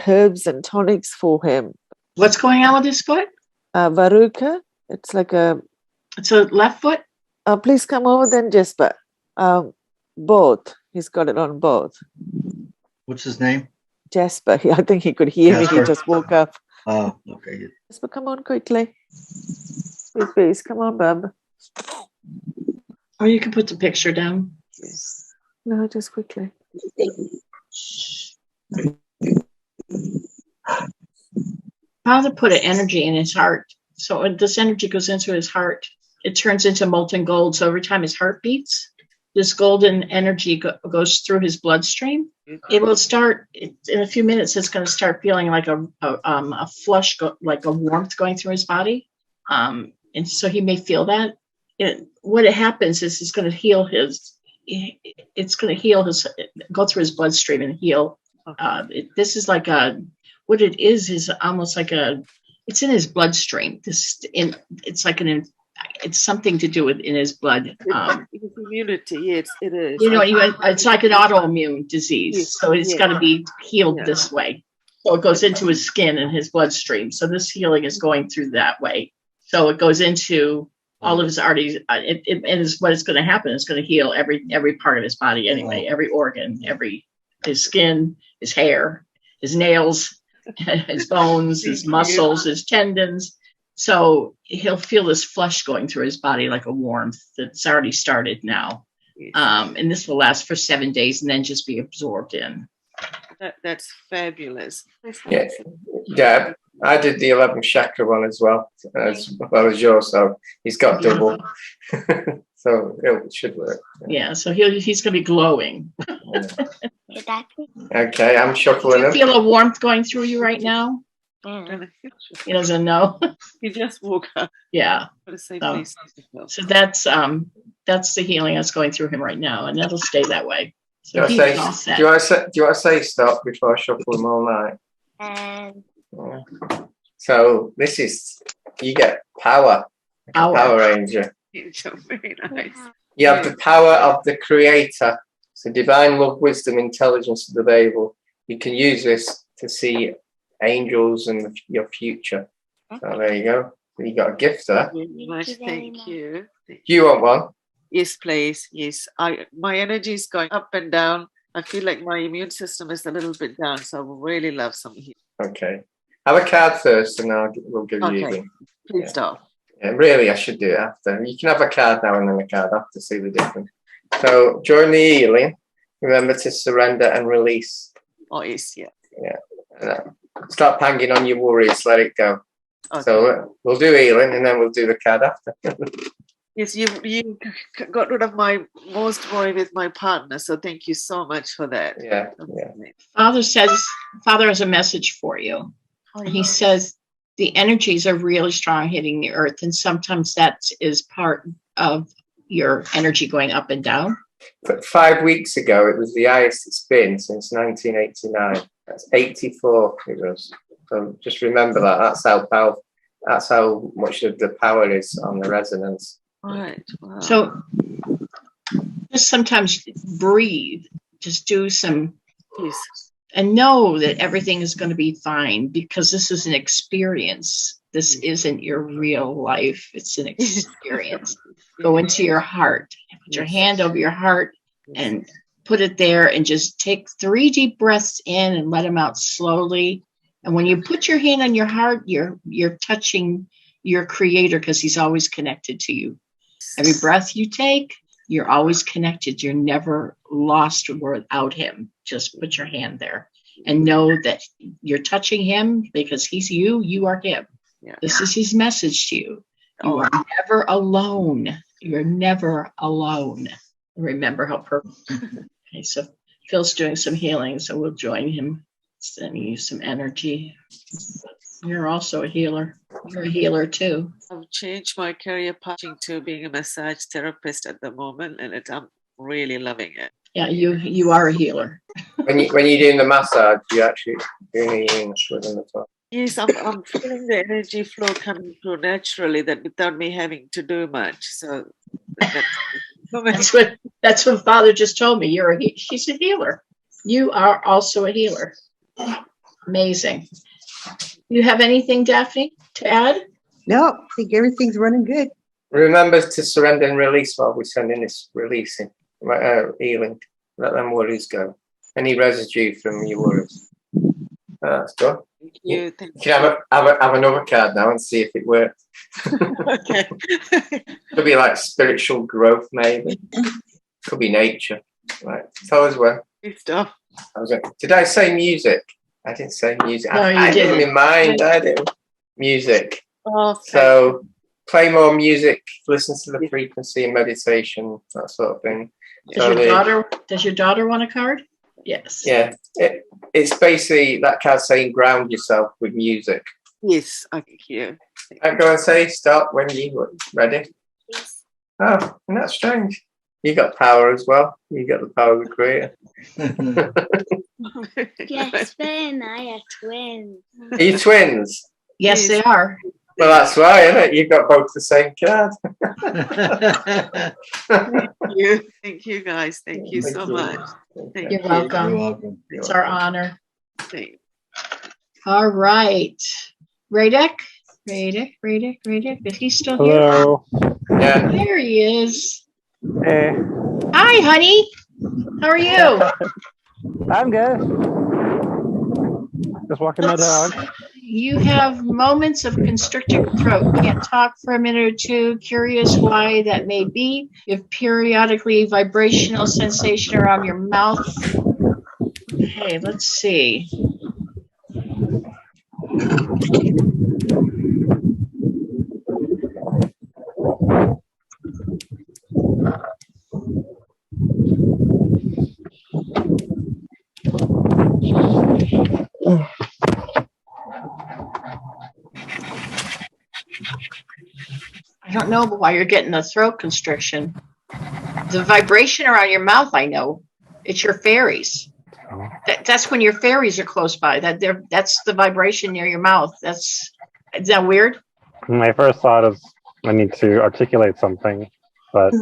herbs and tonics for him. What's going on with his foot? Verruca. It's like It's a left foot? Please come over then, Jesper. Both. He's got it on both. What's his name? Jasper. I think he could hear me. He just woke up. Oh, okay. Jasper, come on quickly. Please, come on, bub. Or you can put the picture down. No, just quickly. Father put an energy in his heart. So when this energy goes into his heart, it turns into molten gold. So every time his heart beats, this golden energy goes through his bloodstream. It will start in a few minutes. It's going to start feeling like a flush, like a warmth going through his body, and so he may feel that. What happens is it's going to heal go through his bloodstream and heal. This is like what it is almost like it's in his bloodstream. It's like it's something to do with in his blood. Immunity, it is. It's like an autoimmune disease. So it's got to be healed this way. So it goes into his skin and his bloodstream. So this healing is going through that way. So it goes into all of his arteries. What is going to happen is going to heal every part of his body anyway, every organ, his skin, his hair, his nails, his bones, his muscles, his tendons. So he'll feel this flush going through his body like a warmth that's already started now. And this will last for 7 days and then just be absorbed in. That's fabulous. Yeah, Deb, I did the 11 chakra one as well as yours. So he's got double. So it should work. Yeah, so he's going to be glowing. Okay, I'm shuffling Do you feel a warmth going through you right now? He doesn't know. He just woke up. Yeah. What a safe So, place to go. so that's the healing that's going through him right now, and that'll stay that way. So Do he's all set. you want to say stop before I shuffle them all night? Yeah. So this is, you get power. Power Ranger. Very nice. You have the power of the Creator. So divine love, wisdom, intelligence is available. You can use this to see angels and your future. So there you go. You got a gift there. Thank you very much. Thank you. Do you want one? Yes, please. Yes. My energy is going up and down. I feel like my immune system is a little bit down, so I would really love some healing. Okay. Have a card first, and we'll give you healing. Please stop. Yeah, really, I should do it after. You can have a card now and then a card after, see the difference. So during the healing, remember to surrender and release. Oh, yes, yeah. Yeah. Stop hanging on your worries. Let it go. Okay. So we'll do healing, and then we'll do the card after. Yes, you got rid of my most worry with my partner, so thank you so much for that. Yeah. Father has a message for you. Oh, He says the energies are really strong hitting the earth, and sometimes that is part of your energy going up and down. But 5 weeks ago, it was the highest it's been since 1989. That's 84 it was. So just remember that. That's how powerful. That's how much of the power is on the resonance. Right. Wow. So just sometimes breathe. Just do some, and know that everything is going to be fine, because this is an experience. This isn't your real life. It's an experience. Go into your heart. Put your hand over your heart and put it there, and just take 3 deep breaths in and let them out slowly. And when you put your hand on your heart, you're touching your Creator, because He's always connected to you. Every breath you take, you're always connected. You're never lost without Him. Just put your hand there and know that you're touching Him, because He's you, you are Him. Yeah. This is His message to you. You are never alone. You're never alone. Remember how perfect. Okay, so Phil's doing some healing, so we'll join him, sending you some energy. You're also a healer. You're a healer too. I've changed my career path to being a massage therapist at the moment, and I'm really loving it. Yeah, you are a healer. When you're doing the massage, you actually doing the healing with them as well. Yes, I'm feeling the energy flow coming through naturally, that without me having to do much. So that's what Father just told me. She's a healer. You are also a healer. Amazing. You have anything, Daphne, to add? No, I think everything's running good. Remember to surrender and release while we're sending this releasing, healing. Let them worries go. Any residue from your worries. That's good. Thank you. You can have another card now and see if it works. Okay. Could be like spiritual growth, maybe. Could be nature. Right. Tell us when. Good stuff. Did I say music? I didn't say music. No, I didn't in mind. I did music. Oh, so play more music, listen to the frequency and meditation, that sort of thing. Does your daughter want a card? Yes. Yeah. It's basically that card saying ground yourself with music. Yes, I can hear. I'm going to say start when you're ready. Yes. Oh, and that's strange. You got power as well. You got the power of the Creator. Yes, Ben and I are twins. Are you twins? Yes, they are. Well, that's why, isn't it? You've got both the same card. Thank you, guys. Thank you so much. You're welcome. You're welcome. It's our honor. All right. Radek? Is he still here? Hello. Yeah. There he is. Hey. Hi, honey. How are you? I'm good. Just walking my dog. You have moments of constricted throat. Can't talk for a minute or two. Curious why that may be. You have periodically vibrational sensation around your mouth. Okay, let's see. I don't know why you're getting the throat constriction. The vibration around your mouth, I know. It's your fairies. Oh. That's when your fairies are close by. That's the vibration near your mouth. Is that weird? My first thought is I need to articulate something, but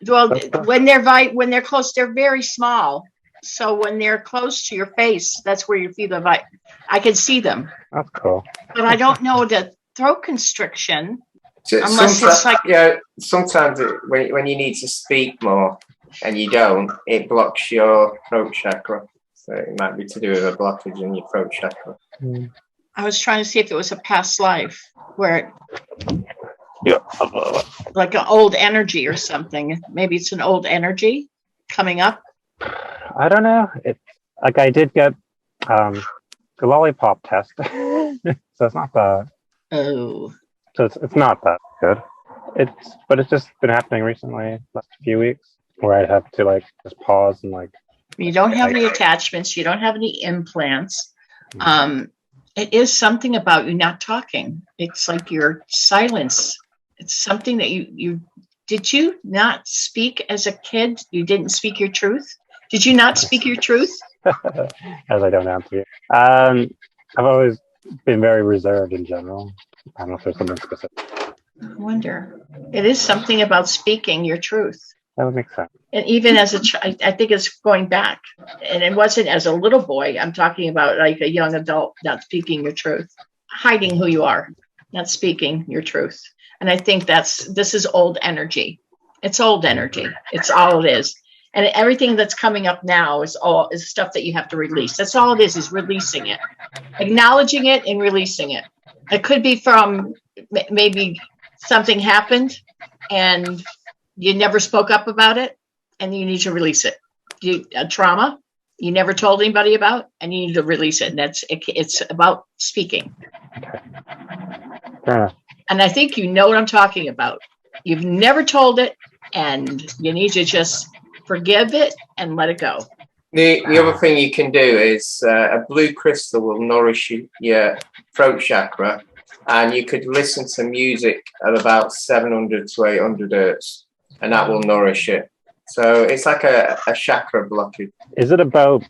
Well, when they're close, they're very small. So when they're close to your face, that's where you feel the vibe. I can see them. That's cool. But I don't know the throat constriction. Unless it's like, yeah, sometimes when you need to speak more and you don't, it blocks your throat chakra. So it might be to do with a blockage in your throat chakra. I was trying to see if it was a past life where like an old energy or something. Maybe it's an old energy coming up. I don't know. It's like I did get the lollipop test, so it's not that. Oh. So it's not that good. But it's just been happening recently, last few weeks, where I have to like just pause and like. You don't have any attachments. You don't have any implants. It is something about you not talking. It's like your silence. It's something that you did you not speak as a kid? You didn't speak your truth? Did you not speak your truth? As I don't have to. I've always been very reserved in general. I don't know if there's something specific. I wonder. It is something about speaking your truth. That would make sense. And even as a child, I think it's going back. And it wasn't as a little boy. I'm talking about like a young adult not speaking your truth, hiding who you are, not speaking your truth. And I think this is old energy. It's old energy. It's all it is. And everything that's coming up now is stuff that you have to release. That's all it is releasing it, acknowledging it and releasing it. It could be from maybe something happened and you never spoke up about it and you need to release it. A trauma you never told anybody about and you need to release it. And it's about speaking. And I think you know what I'm talking about. You've never told it and you need to just forgive it and let it go. The other thing you can do is a blue crystal will nourish your throat chakra, and you could listen to music at about 700 to 800 hertz, and that will nourish it. So it's like a chakra blockage. Is it about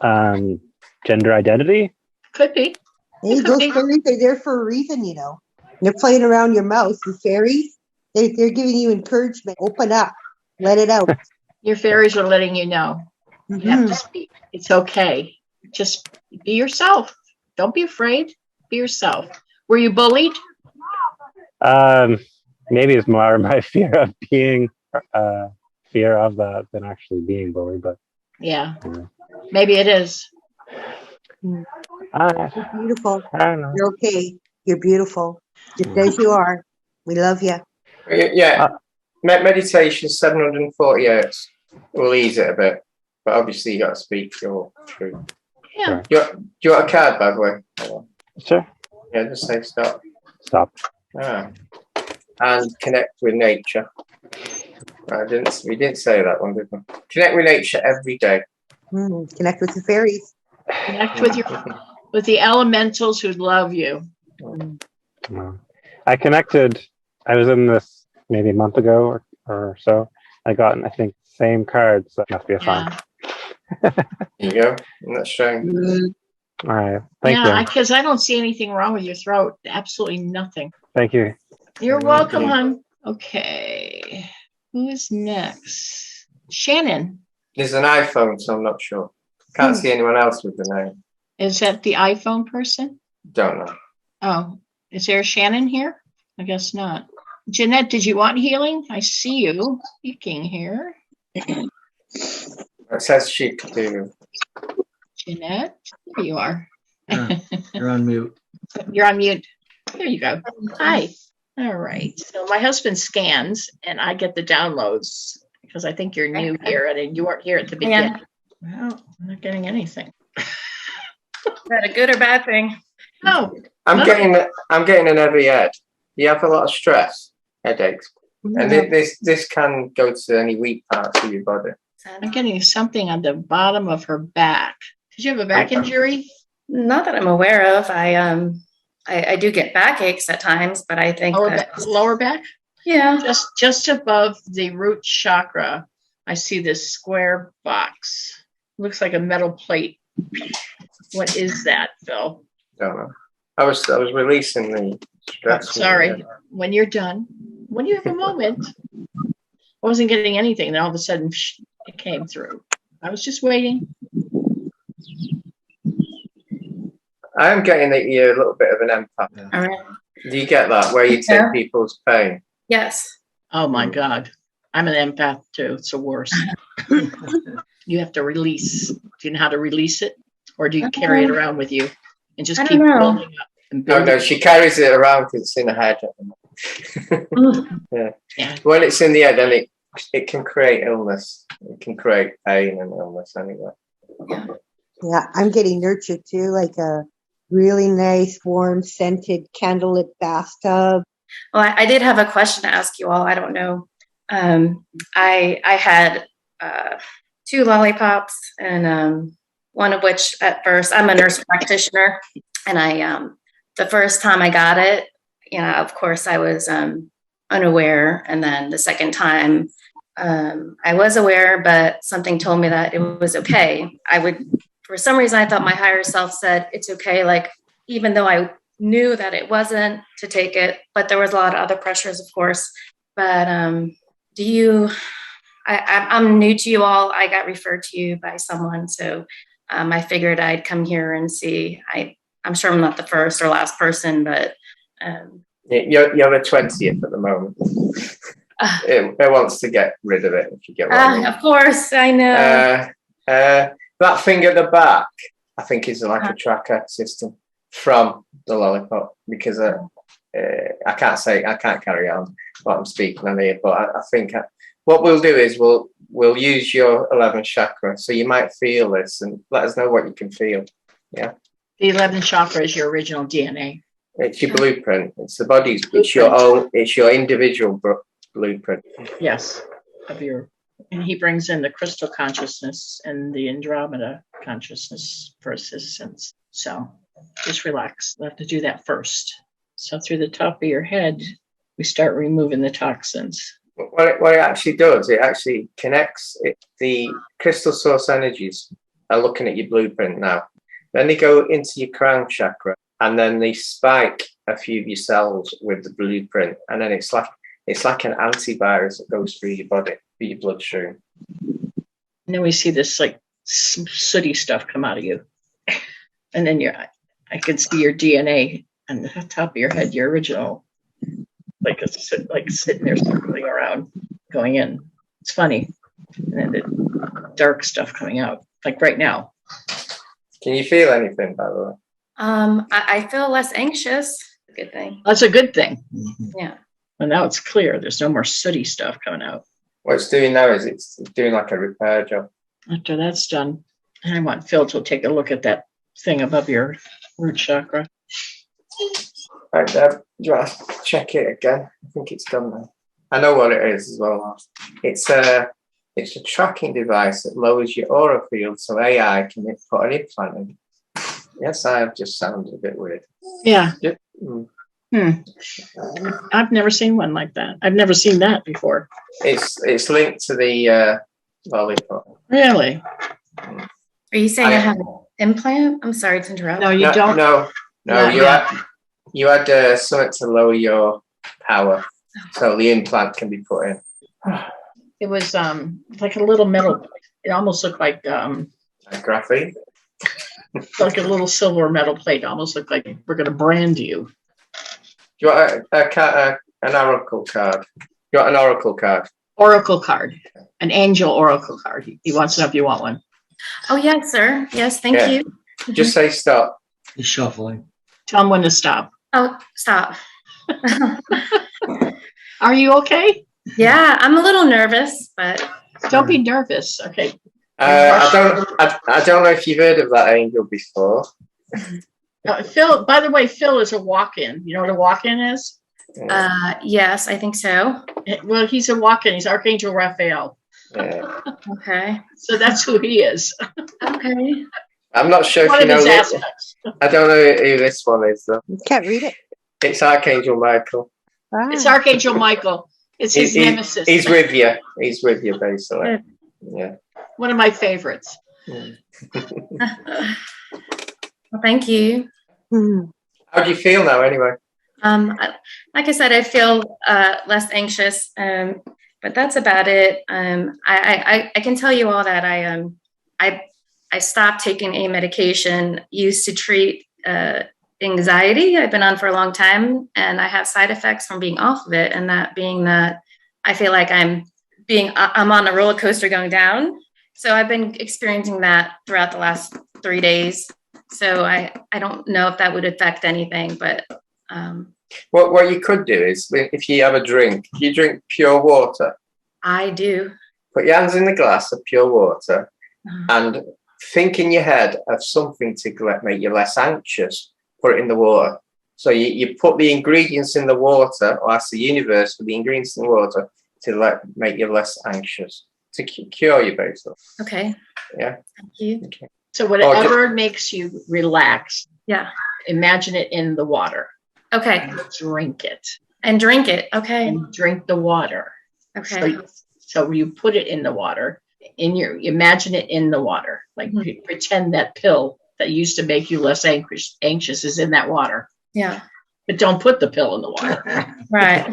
gender identity? Could be. Hey, those fairies are there for a reason, you know. They're playing around your mouth. The fairies, they're giving you encouragement. Open up. Let it out. Your fairies are letting you know. You have to speak. It's okay. Just be yourself. Don't be afraid. Be yourself. Were you bullied? Maybe it's more my fear of that than actually being bullied, but yeah. Maybe it is. You're beautiful. I don't know. You're okay. You're beautiful. Just as you are. We love you. Yeah. Meditation 740 hertz will ease it a bit, but obviously you got to speak your truth. Yeah. Do you want a card, by the way? Sure. Yeah, just say stop. Stop. And connect with nature. We didn't say that one, did we? Connect with nature every day. Connect with the fairies. Connect with the elementals who love you. I connected. I was in this maybe a month ago or so. I got, I think, same cards. That must be a sign. There you go. That's strange. All right. Thank you. Yeah, because I don't see anything wrong with your throat. Absolutely nothing. Thank you. You're welcome, hon. Okay. Who is next? Shannon. There's an iPhone, so I'm not sure. Can't see anyone else with the name. Is that the iPhone person? Don't know. Oh, is there a Shannon here? I guess not. Jeanette, did you want healing? I see you speaking here. It says she could do. Jeanette, there you are. You're on mute. You're on mute. There you go. Hi. All right. So my husband scans and I get the downloads because I think you're new here and you weren't here at the beginning. Well, I'm not getting anything. Is that a good or bad thing? No. I'm getting an heavy head. You have a lot of stress, headaches. And this can go to any weak parts of your body. I'm getting something on the bottom of her back. Did you have a back injury? Not that I'm aware of. I I do get backaches at times, but I think lower back? Yeah. Just above the root chakra, I see this square box. Looks like a metal plate. What is that, Phil? Don't know. I was releasing the stress. Sorry. When you're done, when you have a moment, I wasn't getting anything. Then all of a sudden, it came through. I was just waiting. I am getting that you're a little bit of an empath. All right. Do you get that, where you take people's pain? Yes. Oh my God. I'm an empath too. It's the worst. You have to release. Do you know how to release it? Or do you carry it around with you and just keep building up? And building No, she carries it around because it's in her head. Yeah. When it's in the head, then it can create illness. It can create pain and illness anyway. Yeah, I'm getting nurtured too, like a really nice, warm, scented, candlelit bathtub. Well, I did have a question to ask you all. I don't know. I had 2 lollipops, and one of which at first, I'm a nurse practitioner, and the first time I got it, of course I was unaware, and then the second time I was aware, but something told me that it was okay. For some reason, I thought my higher self said it's okay, like even though I knew that it wasn't to take it, but there was a lot of other pressures, of course. But I'm new to you all. I got referred to you by someone, so I figured I'd come here and see. I'm sure I'm not the first or last person, but you're the 20th at the moment. It wants to get rid of it, if you get what I mean. Of course, I know. That thing at the back, I think, is like a tracker system from the lollipop, because I can't carry on what I'm speaking on here, but I think what we'll do is we'll use your 11th chakra, so you might feel this and let us know what you can feel. Yeah. The 11th chakra is your original DNA. It's your blueprint. It's the body's. It's your own. It's your individual blueprint. Yes, and he brings in the crystal consciousness and the Andromeda consciousness for assistance. So just relax. We'll have to do that first. So through the top of your head, we start removing the toxins. What it actually does, it actually connects the crystal source energies are looking at your blueprint now. Then they go into your crown chakra, and then they spike a few of your cells with the blueprint, and then it's like an antivirus that goes through your body, through your bloodstream. And then we see this like sooty stuff come out of you, and then I can see your DNA on the top of your head, your original, like sitting there circling around, going in. It's funny, and then the dark stuff coming out, like right now. Can you feel anything, by the way? I feel less anxious. Good thing. That's a good thing. Yeah. And now it's clear. There's no more sooty stuff coming out. What it's doing now is it's doing like a repair job. After that's done, I want Phil to take a look at that thing above your root chakra. Right, Deb, do you want to check it again? I think it's done now. I know what it is as well. It's a tracking device that lowers your aura field so AI can put an implant in. Yes, I have just sounded a bit weird. Yeah. I've never seen one like that. I've never seen that before. It's linked to the lollipop. Really? Are you saying I have an implant? I'm sorry to interrupt. No, you don't. No. You had something to lower your power, so the implant can be put in. It was like a little metal. It almost looked like graphene. Like a little silver metal plate. Almost looked like we're going to brand you. Do you want an oracle card? You want an oracle card? Oracle card. An angel oracle card. He wants to know if you want one. Oh, yes, sir. Yes, thank you. Just say stop. He's shuffling. Tell him when to stop. Oh, stop. Are you okay? Yeah, I'm a little nervous, but don't be nervous. Okay. I don't know if you've heard of that angel before. Phil, by the way, Phil is a walk-in. You know what a walk-in is? Yes, I think so. Well, he's a walk-in. He's Archangel Raphael. Yeah. Okay. So that's who he is. Okay. I'm not sure One if you of his know this. aspects. I don't know who this one is though. Can't read it. It's Archangel Michael. It's Archangel Michael. It's his nemesis. He's with you. He's with you, basically. Yeah. One of my favorites. Well, thank you. How do you feel now, anyway? Like I said, I feel less anxious, but that's about it. I can tell you all that I stopped taking a medication used to treat anxiety. I've been on for a long time, and I have side effects from being off of it, and that being that I feel like I'm on a roller coaster going down. So I've been experiencing that throughout the last 3 days. So I don't know if that would affect anything, but what you could do is, if you have a drink, you drink pure water. I do. Put your hands in the glass of pure water and think in your head of something to make you less anxious. Put it in the water. So you put the ingredients in the water, or ask the universe for the ingredients in the water to make you less anxious, to cure you, basically. Okay. Yeah. Thank you. Okay. So whatever makes you relax, yeah, imagine it in the water. Okay. And drink it. And drink it. Okay. And drink the water. Okay. So you put it in the water. Imagine it in the water. Like pretend that pill that used to make you less anxious is in that water. Yeah. But don't put the pill in the water. Right.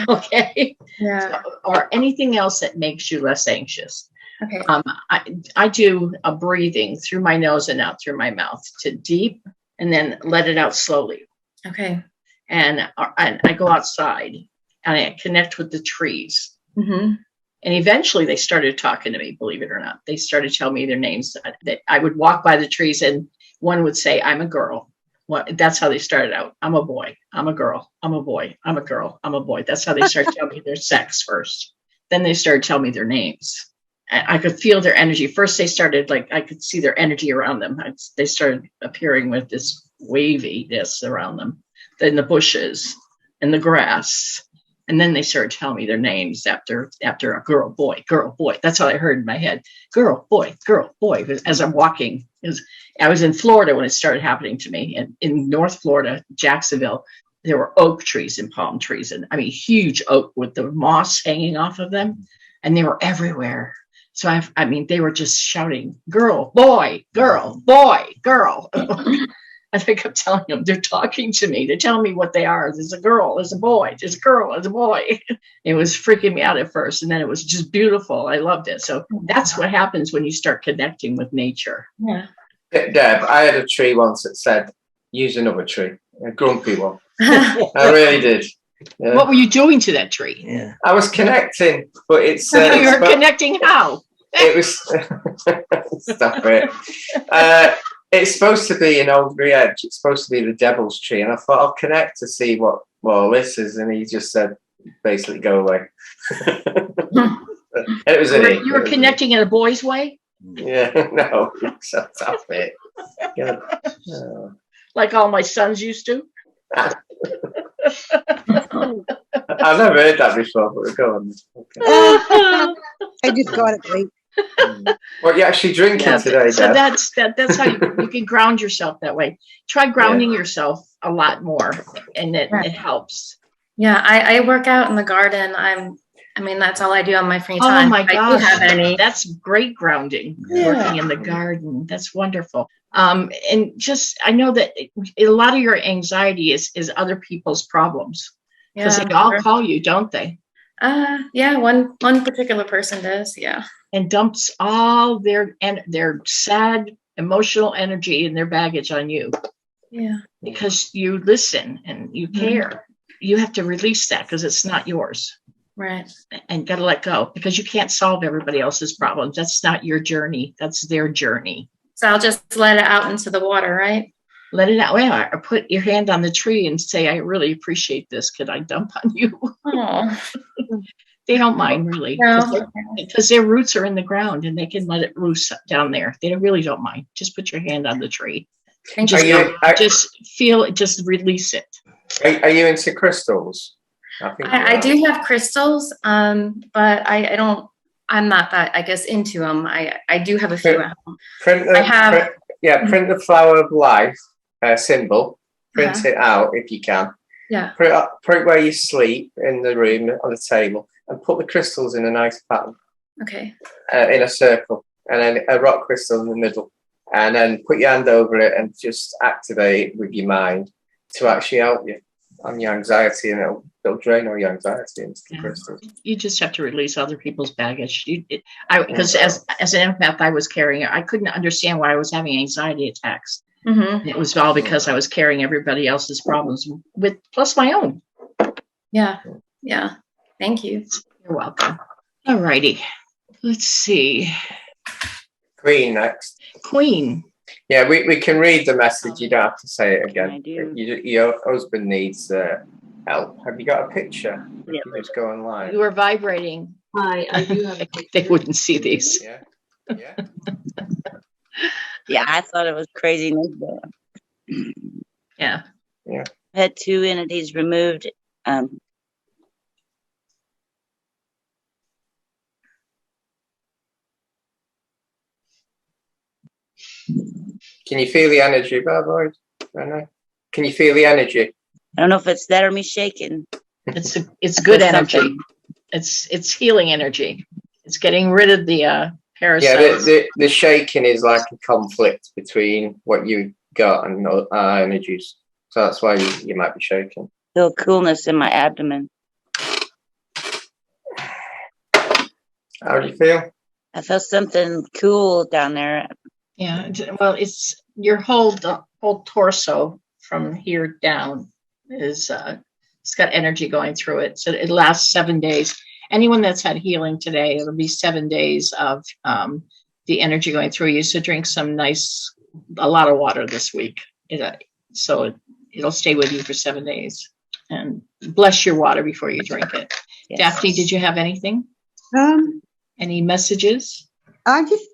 Okay. Yeah. Or anything else that makes you less anxious. Okay. I do a breathing through my nose and out through my mouth to deep, and then let it out slowly. Okay. And I go outside and I connect with the trees. Mm-hmm. And eventually they started talking to me, believe it or not. They started telling me their names. That I would walk by the trees and one would say, I'm a girl. Well, that's how they started out. I'm a boy. I'm a girl. I'm a boy. I'm a girl. I'm a boy. That's how they started telling me their sex first. Then they started telling me their names. I could feel their energy. First, they started I could see their energy around them. They started appearing with this waviness around them, then the bushes and the grass. And then they started telling me their names after a girl, boy. That's what I heard in my head. Girl, boy. As I'm walking, I was in Florida when it started happening to me. And in North Florida, Jacksonville, there were oak trees and palm trees. And I mean, huge oak with the moss hanging off of them. And they were everywhere. So they were just shouting, girl, boy, girl, boy, girl. And I kept telling them, they're talking to me. They're telling me what they are. There's a girl, there's a boy, there's a girl, there's a boy. It was freaking me out at first. And then it was just beautiful. I loved it. So that's what happens when you start connecting with nature. Yeah. Deb, I had a tree once that said, use another tree, a grumpy one. I really did. Yeah. What were you doing to that tree? Yeah. I was connecting, but it's... you were connecting how? It was... Stop it. It's supposed to be an old edge. It's supposed to be the devil's tree. And I thought, I'll connect to see what this is. And he just said, basically, go away. It was you were connecting in a boy's way? Yeah, no. Stop it. Yeah. Like all my sons used to? I've never heard that before, but go on. Okay. I just got it right. What are you actually drinking today, So Deb? that's how you can ground yourself that way. Try grounding yourself a lot more, and it helps. Yeah, I work out in the garden. That's all I do on my free time. Oh my gosh, I do have any. That's great grounding. Yeah. Working in the garden, that's wonderful. And just I know that a lot of your anxiety is other people's problems because they all call you, don't they? Yeah, one particular person does. Yeah. And dumps all their sad emotional energy and their baggage on you. Yeah. Because you listen and you care. Mm-hmm. You have to release that because it's not yours. Right. And got to let go because you can't solve everybody else's problems. That's not your journey. That's their journey. So I'll just let it out into the water, right? Let it out. Well, or put your hand on the tree and say, I really appreciate this. Could I dump on you? Oh. They don't mind really because their roots are in the ground and they can let it loose down there. They really don't mind. Just put your hand on the tree. And just feel it, just release it. Are you into crystals? I do have crystals, but I'm not that, I guess, into them. I do have a few at home. print the flower of life symbol. Print it out if you can. Yeah. Put it where you sleep in the room on the table, and put the crystals in a nice pattern. Okay. In a circle, and then a rock crystal in the middle, and then put your hand over it and just activate it with your mind to actually help you on your anxiety, and it'll drain all your anxiety into the crystals. You just have to release other people's baggage. Because as an empath, I was carrying it. I couldn't understand why I was having anxiety attacks. Mm-hmm. It was all because I was carrying everybody else's problems with plus my own. Yeah. Yeah. Thank you. You're welcome. All righty. Let's see. Queen next. Queen. Yeah, we can read the message. You don't have to say it again. Your husband needs help. Have you got a picture? Yeah. You just go online. You were vibrating. I do have a picture. They wouldn't see these. Yeah. Yeah. Yeah, I thought it was crazy. Yeah. Yeah. I had 2 entities removed. Can you feel the energy, Barrow? Can you feel the energy? I don't know if it's that or me shaking. It's good energy. It's healing energy. It's getting rid of the parasites. Yeah, the shaking is like a conflict between what you got and our energies. So that's why you might be shaking. Feel coolness in my abdomen. How do you feel? I feel something cool down there. Yeah, well, it's your whole torso from here down is it's got energy going through it. So it lasts 7 days. Anyone that's had healing today, it'll be 7 days of the energy going through you. So drink a lot of water this week. So it'll stay with you for 7 days. And bless your water before you drink it. Yes. Daphne, did you have anything? Any messages? I just,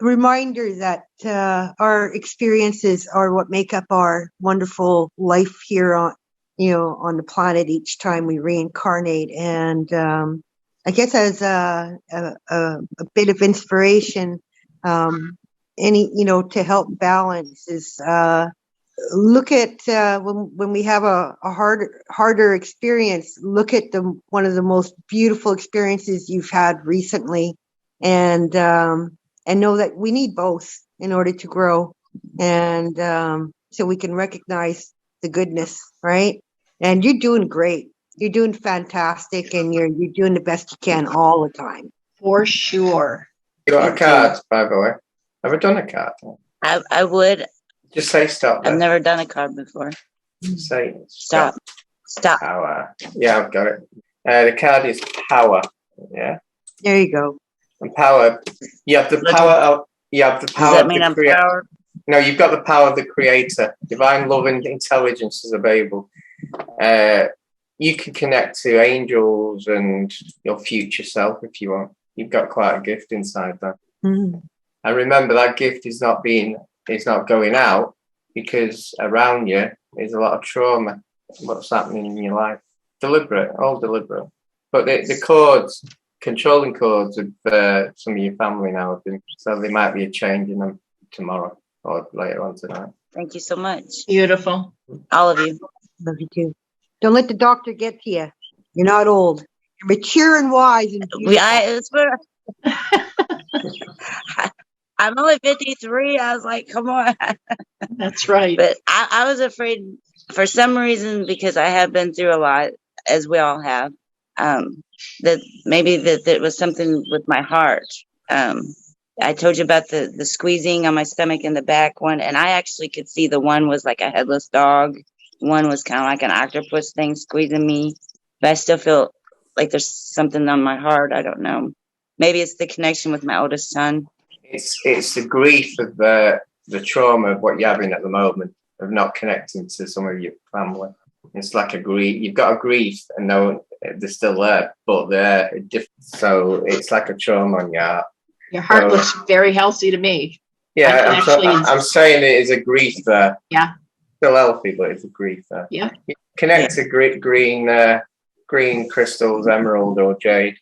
reminder that our experiences are what make up our wonderful life here on the planet each time we reincarnate. And I guess as a bit of inspiration, to help balance is look at when we have a harder experience, look at one of the most beautiful experiences you've had recently, and know that we need both in order to grow, and so we can recognize the goodness, right? And you're doing great. You're doing fantastic, and you're doing the best you can all the time. For sure. You got a card, by the way? Have I done a card? I would. Just say stop. I've never done a card before. Say stop. Stop. Power. Yeah, I've got it. The card is power. Yeah. There you go. And power. You have the power of. You have the power. Does that mean I'm powered? No, you've got the power of the Creator. Divine love and intelligence is available. You can connect to angels and your future self if you want. You've got quite a gift inside that. Mm. And remember, that gift is not going out, because around you is a lot of trauma. What's happening in your life? All deliberate. But the controlling cords of some of your family now have been, so there might be a change in them tomorrow or later on tonight. Thank you so much. Beautiful. All of you. Love you too. Don't let the doctor get to you. You're not old. You're mature and wise. And I'm only 53. I was like, come on. That's right. But I was afraid for some reason, because I have been through a lot, as we all have, that maybe that it was something with my heart. I told you about the squeezing on my stomach in the back one, and I actually could see the one was like a headless dog. One was kind of like an octopus thing squeezing me. But I still feel like there's something on my heart. I don't know. Maybe it's the connection with my oldest son. It's the grief of the trauma of what you're having at the moment, of not connecting to some of your family. It's like a grief. You've got a grief, and they're still there, but they're different. So it's like a trauma on your heart. Your heart looks very healthy to me. Yeah, I'm saying it is a grief there. Yeah. Still healthy, but it's a grief there. Yeah. Connect to green crystals, emerald or jade,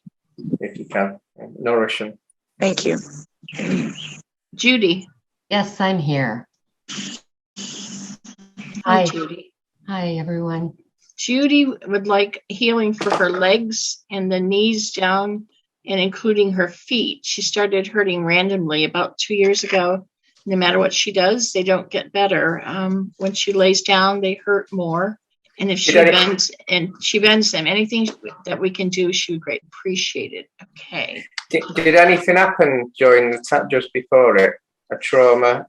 if you can. Nourish them. Thank you. Judy. Yes, I'm here. Hi, Judy. Hi, everyone. Judy would like healing for her legs and the knees down and including her feet. She started hurting randomly about 2 years ago. No matter what she does, they don't get better. When she lays down, they hurt more. And if she bends them, anything that we can do, she would greatly appreciate it. Okay. Did anything happen during the just before it? A trauma?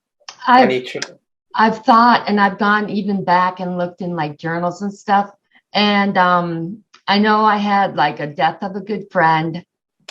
I've thought, and I've gone even back and looked in like journals and stuff. And I know I had like a death of a good friend.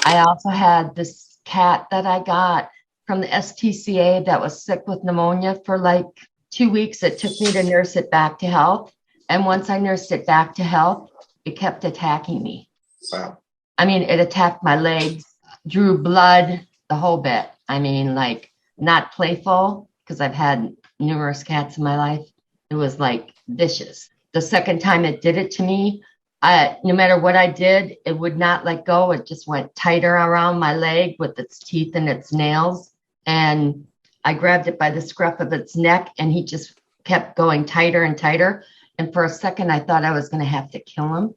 I also had this cat that I got from the STCA that was sick with pneumonia for like 2 weeks. It took me to nurse it back to health. And once I nursed it back to health, it kept attacking me. Wow. I mean, it attacked my legs, drew blood, the whole bit. I mean, like not playful, because I've had numerous cats in my life. It was like vicious. The second time it did it to me, no matter what I did, it would not let go. It just went tighter around my leg with its teeth and its nails. And I grabbed it by the scruff of its neck, and he just kept going tighter and tighter. And for a second, I thought I was going to have to kill him,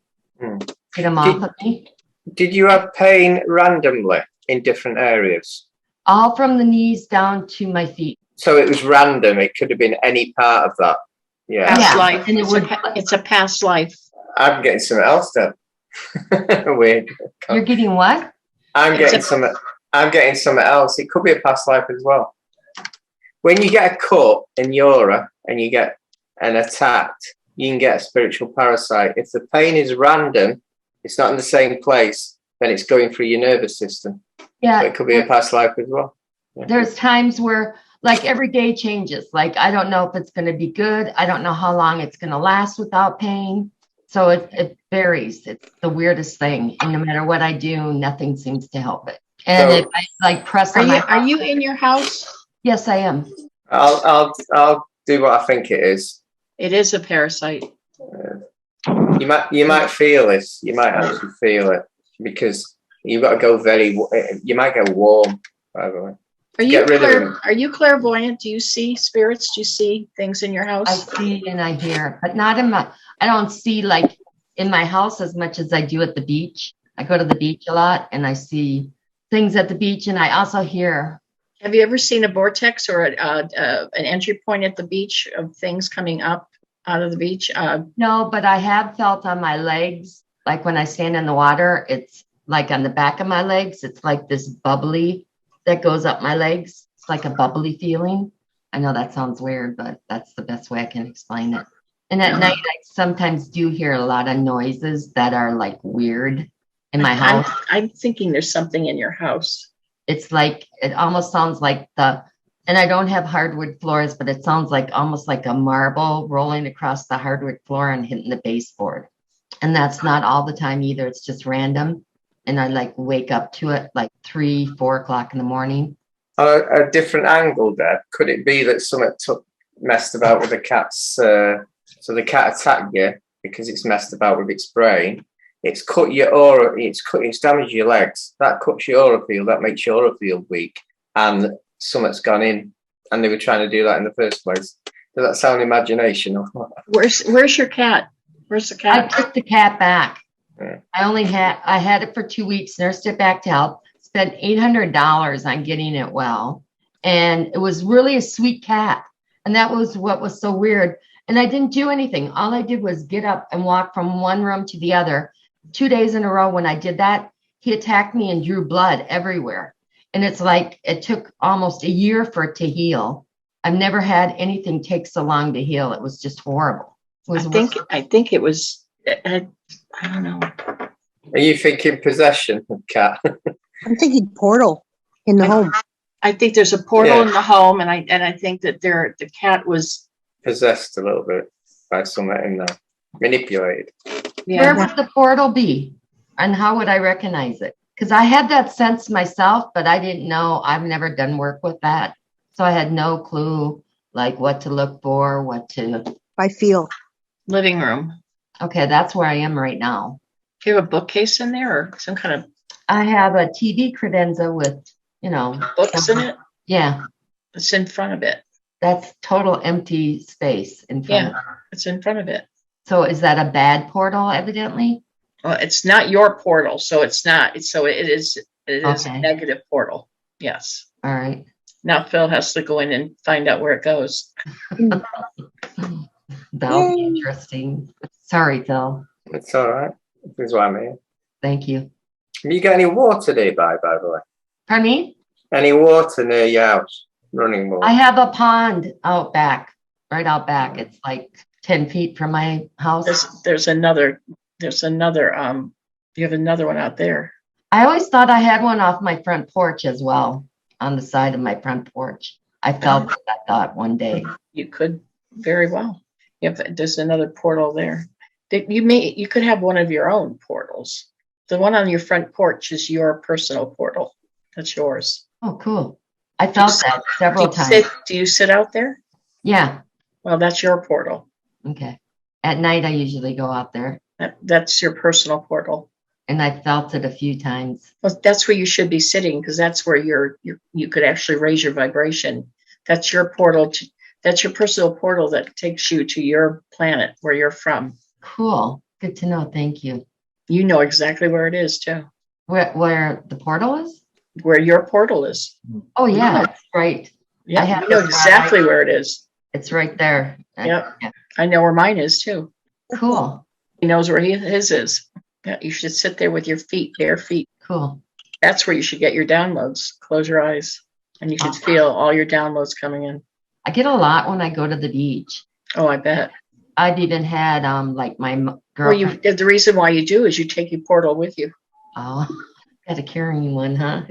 get him off of me. Did you have pain randomly in different areas? All from the knees down to my feet. So it was random. It could have been any part of that. Yeah. Past life. And it's a past life. I'm getting something else then. Weird. You're getting what? I'm getting something else. It could be a past life as well. When you get a cut in Eura and you get an attacked, you can get a spiritual parasite. If the pain is random, it's not in the same place, then it's going through your nervous system. Yeah. So it could be a past life as well. Yeah. There's times where like every day changes. Like, I don't know if it's going to be good. I don't know how long it's going to last without pain. So it varies. It's the weirdest thing. And no matter what I do, nothing seems to help it. And So- if I like press on my Are you in your house? Yes, I am. I'll do what I think it is. It is a parasite. You might feel this. You might actually feel it because you've got to go you might go warm, by the way. Are you clairvoyant? Do you see spirits? Do you see things in your house? I see and I hear, but not in I don't see like in my house as much as I do at the beach. I go to the beach a lot and I see things at the beach, and I also hear. Have you ever seen a vortex or an entry point at the beach of things coming up out of the beach? No, but I have felt on my legs, like when I stand in the water, it's like on the back of my legs, it's like this bubbly that goes up my legs. It's like a bubbly feeling. I know that sounds weird, but that's the best way I can explain it. And at night, I sometimes do hear a lot of noises that are like weird in my house. I'm thinking there's something in your house. It's like, it almost sounds like and I don't have hardwood floors, but it sounds like almost like a marble rolling across the hardwood floor and hitting the baseboard. And that's not all the time either. It's just random. And I like wake up to it like 3, 4 o'clock in the morning. A different angle there. Could it be that someone messed about with the cat's, so the cat attacked you because it's messed about with its brain? It's cut your aura, it's damaged your legs. That cuts your aura field, that makes your aura field weak. And something's gone in, and they were trying to do that in the first place. Does that sound imagination? Or what? Where's your cat? Where's the cat? I took the cat back. Yeah. I had it for 2 weeks, nursed it back to health, spent $800 on getting it well. And it was really a sweet cat. And that was what was so weird. And I didn't do anything. All I did was get up and walk from one room to the other. 2 days in a row when I did that, he attacked me and drew blood everywhere. And it's like it took almost a year for it to heal. I've never had anything take so long to heal. It was just horrible. I think it was, I don't know. Are you thinking possession of cat? I'm thinking portal in the home. I think there's a portal in the home, and I think that the cat was possessed a little bit by someone in there, manipulated. Yeah. Where would the portal be, and how would I recognize it? Because I had that sense myself, but I didn't know. I've never done work with that, so I had no clue like what to look for, what to. I feel. Living room. Okay, that's where I am right now. Do you have a bookcase in there or some kind of? I have a TV credenza with, books in it. Yeah. It's in front of it. That's total empty space in front of it. It's in front of it. So is that a bad portal, evidently? Well, it's not your portal, so it's not. So it is a Okay. negative portal. Yes. All right. Now Phil has to go in and find out where it goes. That'll be interesting. Sorry, Phil. It's all right. This is why I'm here. Thank you. Have you got any water nearby, by the way? Pardon me? Any water near your house? Running water? I have a pond out back, right out back. It's like 10 feet from my house. There's another, you have another one out there. I always thought I had one off my front porch as well, on the side of my front porch. I felt that thought one day. You could very well. There's another portal there. You could have one of your own portals. The one on your front porch is your personal portal. That's yours. Oh, cool. I felt that several times. Do you sit out there? Yeah. Well, that's your portal. Okay. At night, I usually go out there. That's your personal portal. And I felt it a few times. Well, that's where you should be sitting, because that's where you could actually raise your vibration. That's your portal. That's your personal portal that takes you to your planet where you're from. Cool. Good to know. Thank you. You know exactly where it is too. Where the portal is? Where your portal is. Oh yeah, that's right. Yeah, you know exactly where it is. It's right there. Yep. Yeah. I know where mine is too. Cool. He knows where his is. Yeah, you should sit there with your bare feet. Cool. That's where you should get your downloads. Close your eyes and you should feel all your downloads coming in. I get a lot when I go to the beach. Oh, I bet. I've even had like my girlfriend. Well, the reason why you do is you take your portal with you. Oh, got a carrying one, huh?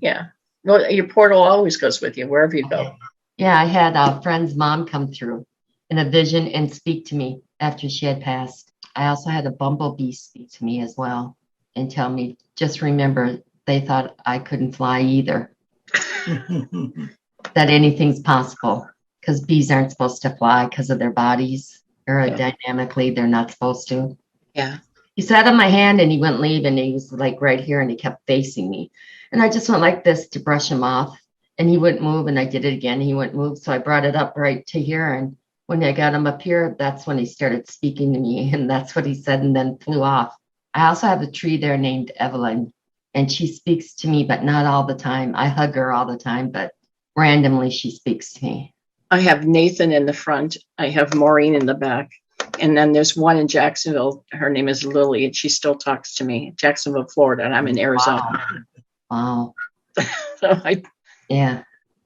Yeah. Well, your portal always goes with you wherever you go. Yeah, I had a friend's mom come through in a vision and speak to me after she had passed. I also had a bumblebee speak to me as well and tell me, just remember, they thought I couldn't fly either. That anything's possible, because bees aren't supposed to fly because of their bodies. Aerodynamically, they're not supposed to. Yeah. He sat on my hand and he wouldn't leave, and he was like right here and he kept facing me. And I just went like this to brush him off, and he wouldn't move, and I did it again. He wouldn't move. So I brought it up right to here. And when I got him up here, that's when he started speaking to me, and that's what he said, and then flew off. I also have a tree there named Evelyn, and she speaks to me, but not all the time. I hug her all the time, but randomly she speaks to me. I have Nathan in the front. I have Maureen in the back. And then there's one in Jacksonville. Her name is Lily, and she still talks to me. Jacksonville, Florida, and I'm in Arizona. Wow. So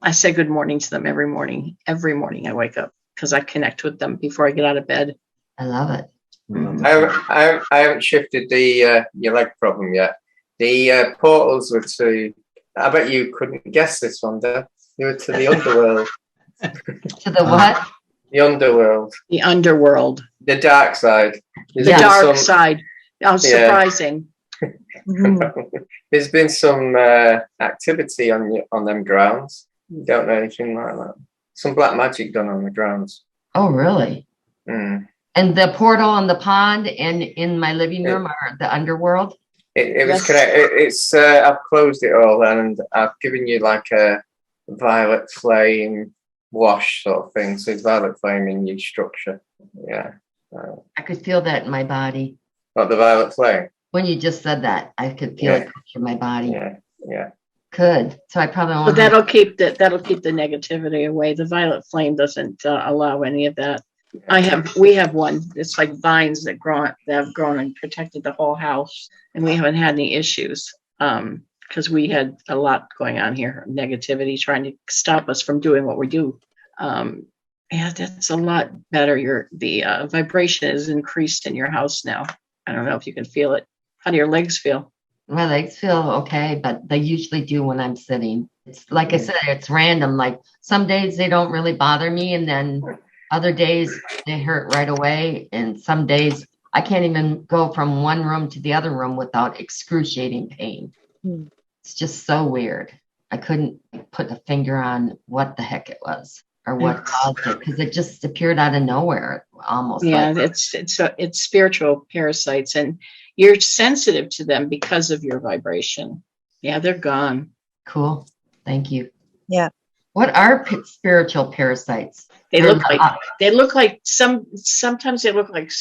I say good morning to them every morning. Every morning I wake up because I connect with them before I get out of bed. I love it. I haven't shifted the your leg problem yet. The portals were to. I bet you couldn't guess this one, Deb. You were to the underworld. To the what? The underworld. The underworld. The dark side. The dark side. Oh, surprising. There's been some activity on them grounds. You don't know anything like that. Some black magic done on the grounds. Oh, really? Mm. And the portal on the pond and in my living room are the underworld? It was connected. It's I've closed it all and I've given you like a violet flame wash sort of thing. So it's violet flame in your structure. Yeah. I could feel that in my body. What, the violet flame? When you just said that, I could feel it in my body. Yeah. Good. So I probably won't. But that'll keep the negativity away. The violet flame doesn't allow any of that. We have one. It's like vines that have grown and protected the whole house, and we haven't had any issues because we had a lot going on here, negativity trying to stop us from doing what we do. That's a lot better. The vibration is increased in your house now. I don't know if you can feel it. How do your legs feel? My legs feel okay, but they usually do when I'm sitting. It's like I said, it's random. Like some days they don't really bother me, and then other days they hurt right away. And some days I can't even go from one room to the other room without excruciating pain. It's just so weird. I couldn't put a finger on what the heck it was or what caused it, because it just appeared out of nowhere almost. Yeah, it's spiritual parasites, and you're sensitive to them because of your vibration. Yeah, they're gone. Cool. Thank you. Yeah. What are spiritual parasites? They They're look like sometimes they look like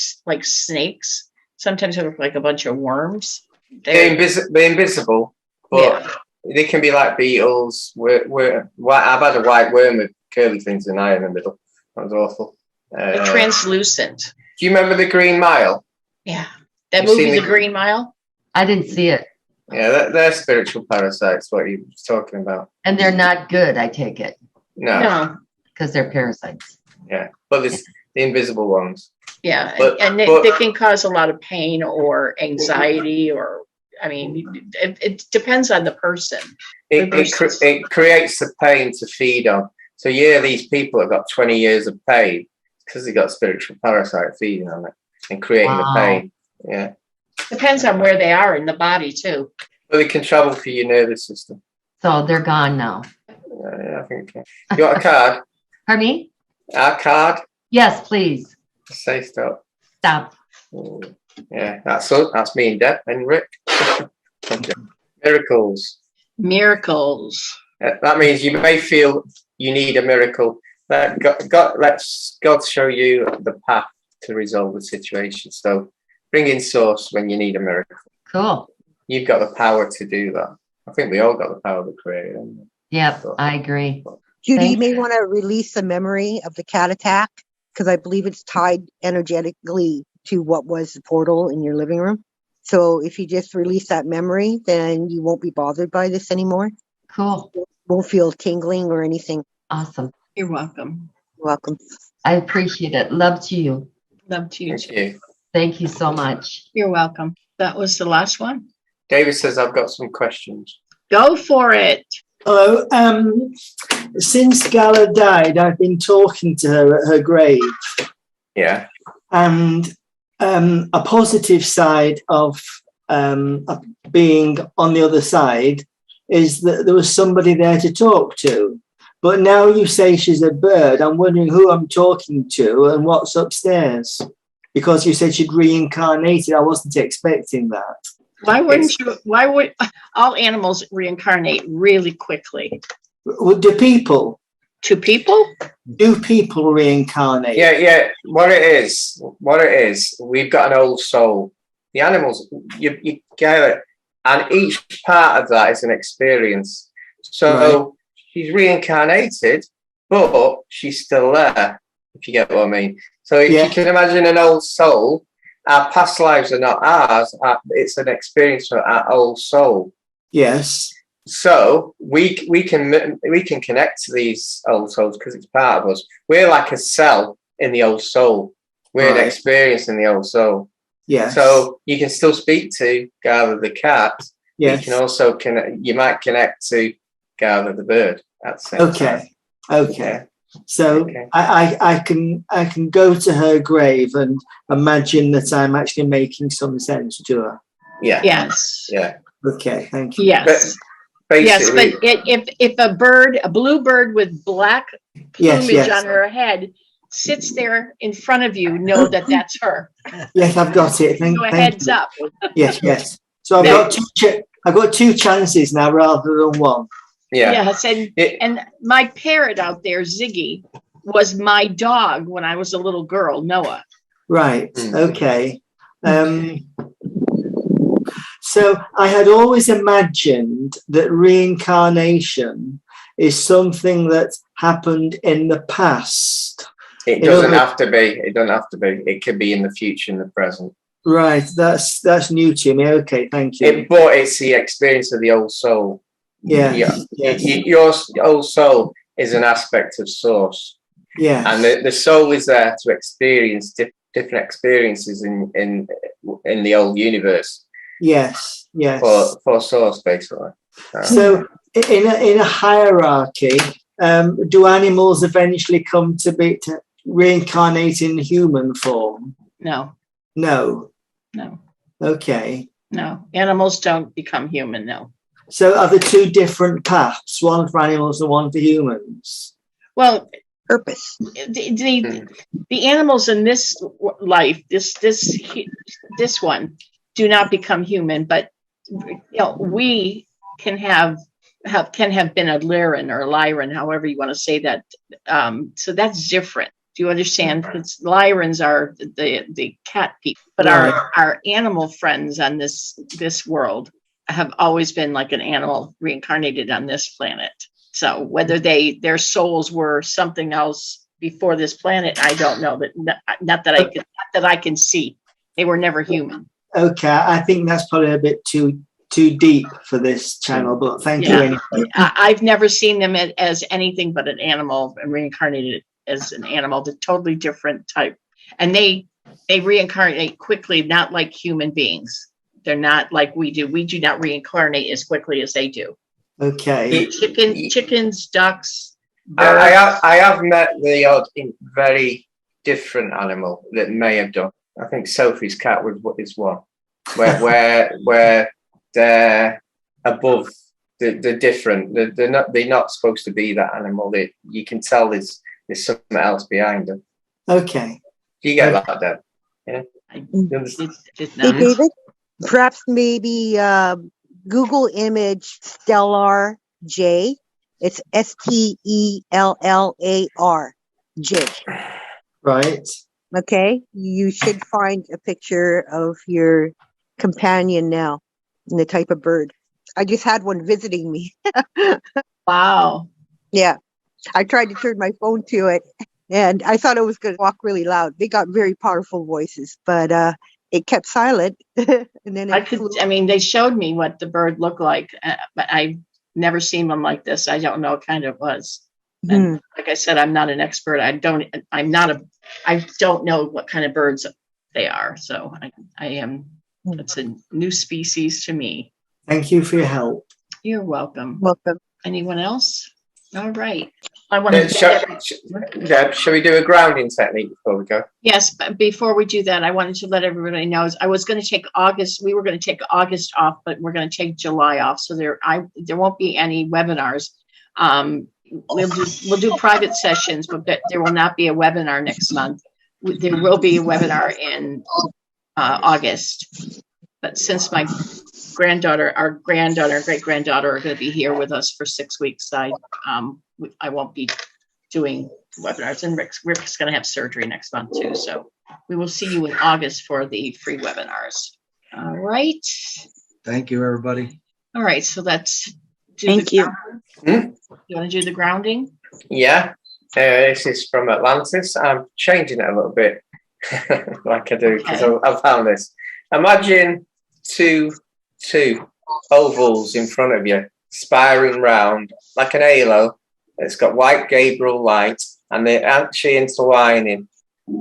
snakes. Sometimes they look like a bunch of worms. They're invisible, but they can be like beetles. I've had a white worm with curly things and eye in the middle. That was awful. They're translucent. Do you remember the Green Mile? Yeah. That movie, The Green Mile? I didn't see it. Yeah, they're spiritual parasites, what you was talking about. And they're not good, I take it. No. Because they're parasites. Yeah, but it's the invisible ones. Yeah, and they can cause a lot of pain or anxiety, or, I mean, it depends on the person. It creates the pain to feed on. So, these people have got 20 years of pain because they got spiritual parasite feeding on it and creating the pain. Yeah. Depends on where they are in the body, too. But they can travel through your nervous system. So they're gone now. Yeah, I think. You want a card? Pardon me? A card? Yes, please. Say stop. Stop. Yeah, that's me and Deb and Rick. Okay. Miracles. Miracles. That means you may feel you need a miracle. Let God show you the path to resolve the situation. So bring in source when you need a miracle. Cool. You've got the power to do that. I think we all got the power to create it. Yep, I agree. Judy, you may want to release the memory of the cat attack, because I believe it's tied energetically to what was the portal in your living room. So if you just release that memory, then you won't be bothered by this anymore. Cool. Won't feel tingling or anything. Awesome. You're welcome. Welcome. I appreciate it. Love to you. Love to you. Thank you. Thank you so much. You're welcome. That was the last one. David says I've got some questions. Go for it. Hello. Since Gala died, I've been talking to her at her grave. Yeah. And a positive side of being on the other side is that there was somebody there to talk to. But now you say she's a bird. I'm wondering who I'm talking to and what's upstairs. Because you said she'd reincarnated. I wasn't expecting that. Why would all animals reincarnate really quickly? Do people? To people? Do people reincarnate? Yeah. What it is, we've got an old soul. The animals, you get it. And each part of that is an experience. So she's reincarnated, but she's still there, if you get what I mean. So if you can imagine an old soul, our past lives are not ours. It's an experience for our old soul. Yes. So we can connect to these old souls because it's part of us. We're like a cell in the old soul. We're an experience in the old soul. Yes. So you can still speak to Gather the cat. Yes. You can also connect. You might connect to Gather the bird at the same time. Okay. So I can go to her grave and imagine that I'm actually making some sense to her. Yeah. Yes. Yeah. Okay. Thank you. Yes. But if a blue bird with black plumage on her head sits there in front of you, know that that's her. Yes, I've got it. Thank heads you. up. Yes. So I've got two chances now rather than one. Yeah. Yes, and my parrot out there, Ziggy, was my dog when I was a little girl, Noah. Right. Okay. So I had always imagined that reincarnation is something that happened in the past. It doesn't have to be. It doesn't have to be. It could be in the future, in the present. Right. That's new to me. Okay. Thank you. But it's the experience of the old soul. Yeah. Your old soul is an aspect of source. Yeah. And the soul is there to experience different experiences in the old universe. Yes. For source, basically. So in a hierarchy, do animals eventually come to reincarnate in human form? No. Okay. No. Animals don't become human. No. So are there two different paths, one for animals and one for humans? Well, purpose. The animals in this life, this one, do not become human, but we can have can have been a Lyran or a Lyran, however you want to say that. So that's different. Do you understand? Because Lyrans are the cat people, but our animal friends on this world have always been like an animal reincarnated on this planet. So whether their souls were something else before this planet, I don't know. But not that I can see. They were never human. Okay, I think that's probably a bit too deep for this channel, but thank you anyway. I've never seen them as anything but an animal and reincarnated as an animal, the totally different type. And they reincarnate quickly, not like human beings. They're not like we do. We do not reincarnate as quickly as they do. Okay. Chickens, ducks. I have met the odd very different animal that may have done. I think Sophie's cat is one where they're above the different. They're not supposed to be that animal. You can tell there's something else behind them. Okay. Do you get that, Deb? Yeah. Hey, David, perhaps maybe Google image Stellar J. It's STELLAR J. Right. Okay. You should find a picture of your companion now and the type of bird. I just had one visiting me. Wow. Yeah. I tried to turn my phone to it and I thought it was going to walk really loud. They got very powerful voices, but it kept silent. And then they showed me what the bird looked like, but I've never seen one like this. I don't know what kind it was. And like I said, I'm not an expert. I don't know what kind of birds they are. So it's a new species to me. Thank you for your help. You're welcome. Welcome. Anyone else? All right. Shall we do a grounding technique before we go? Yes, but before we do that, I wanted to let everybody know I was going to take August. We were going to take August off, but we're going to take July off. So there won't be any webinars. We'll do private sessions, but there will not be a webinar next month. There will be a webinar in August. But since my granddaughter, our great granddaughter are going to be here with us for 6 weeks, I won't be doing webinars. And Rick's going to have surgery next month too. So we will see you in August for the free webinars. All right. Thank you, everybody. All right. So let's do Thank you. You want to do the grounding? Yeah. This is from Atlantis. I'm changing it a little bit like I do because I found this. Imagine two ovals in front of you, spiraling round like an halo. It's got white Gabriel light, and they're actually intertwining.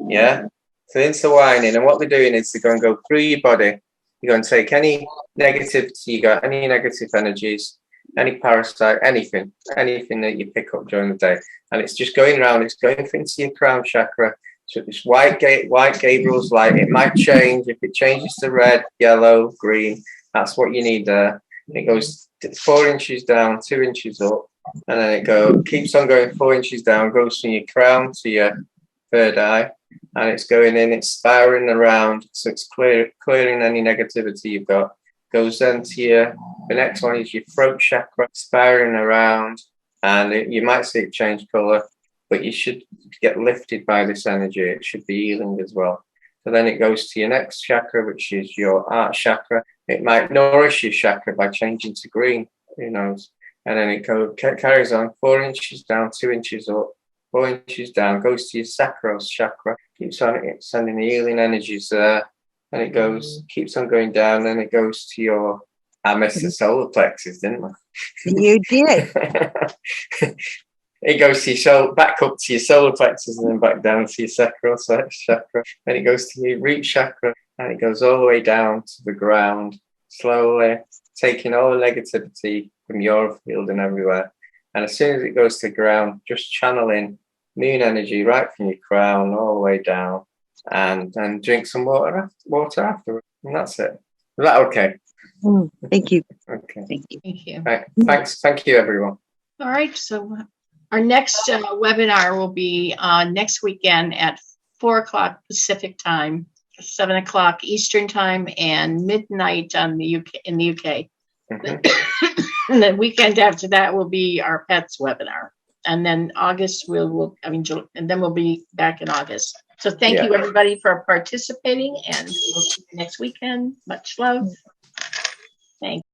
Yeah, so intertwining, and what they're doing is they're going to go through your body. You're going to take any negativity you got, any negative energies, any parasite, anything that you pick up during the day, and it's just going around. It's going into your crown chakra. So this white Gabriel's light. It might change. If it changes to red, yellow, green, that's what you need there. It goes 4 inches down, 2 inches up, and then it keeps on going 4 inches down, goes from your crown to your third eye, and it's going in, it's spiraling around, so it's clearing any negativity you've got. Goes then to the next one is your throat chakra, spiraling around, and you might see it change color, but you should get lifted by this energy. It should be healing as well. So then it goes to your next chakra, which is your heart chakra. It might nourish your chakra by changing to green, who knows? And then it carries on 4 inches down, 2 inches up, 4 inches down, goes to your sacral chakra, keeps on sending the healing energies there. And it keeps on going down, and it goes to your, I missed the solar plexus, didn't I? You did. It goes to your soul, back up to your solar plexus, and then back down to your sacral chakra. Then it goes to your root chakra, and it goes all the way down to the ground, slowly taking all the negativity from your field and everywhere. And as soon as it goes to the ground, just channeling moon energy right from your crown all the way down, and then drink some water afterwards. And that's it. Is that okay? Thank you. Okay. Thank you. Thank you. Right. Thanks. Thank you, everyone. All right. So our next webinar will be next weekend at 4 o'clock Pacific time, 7 o'clock Eastern time, and midnight in the UK. And the weekend after that will be our pets webinar. And then August and then we'll be back in August. So thank you everybody for participating, and we'll see you next weekend. Much love. Thanks.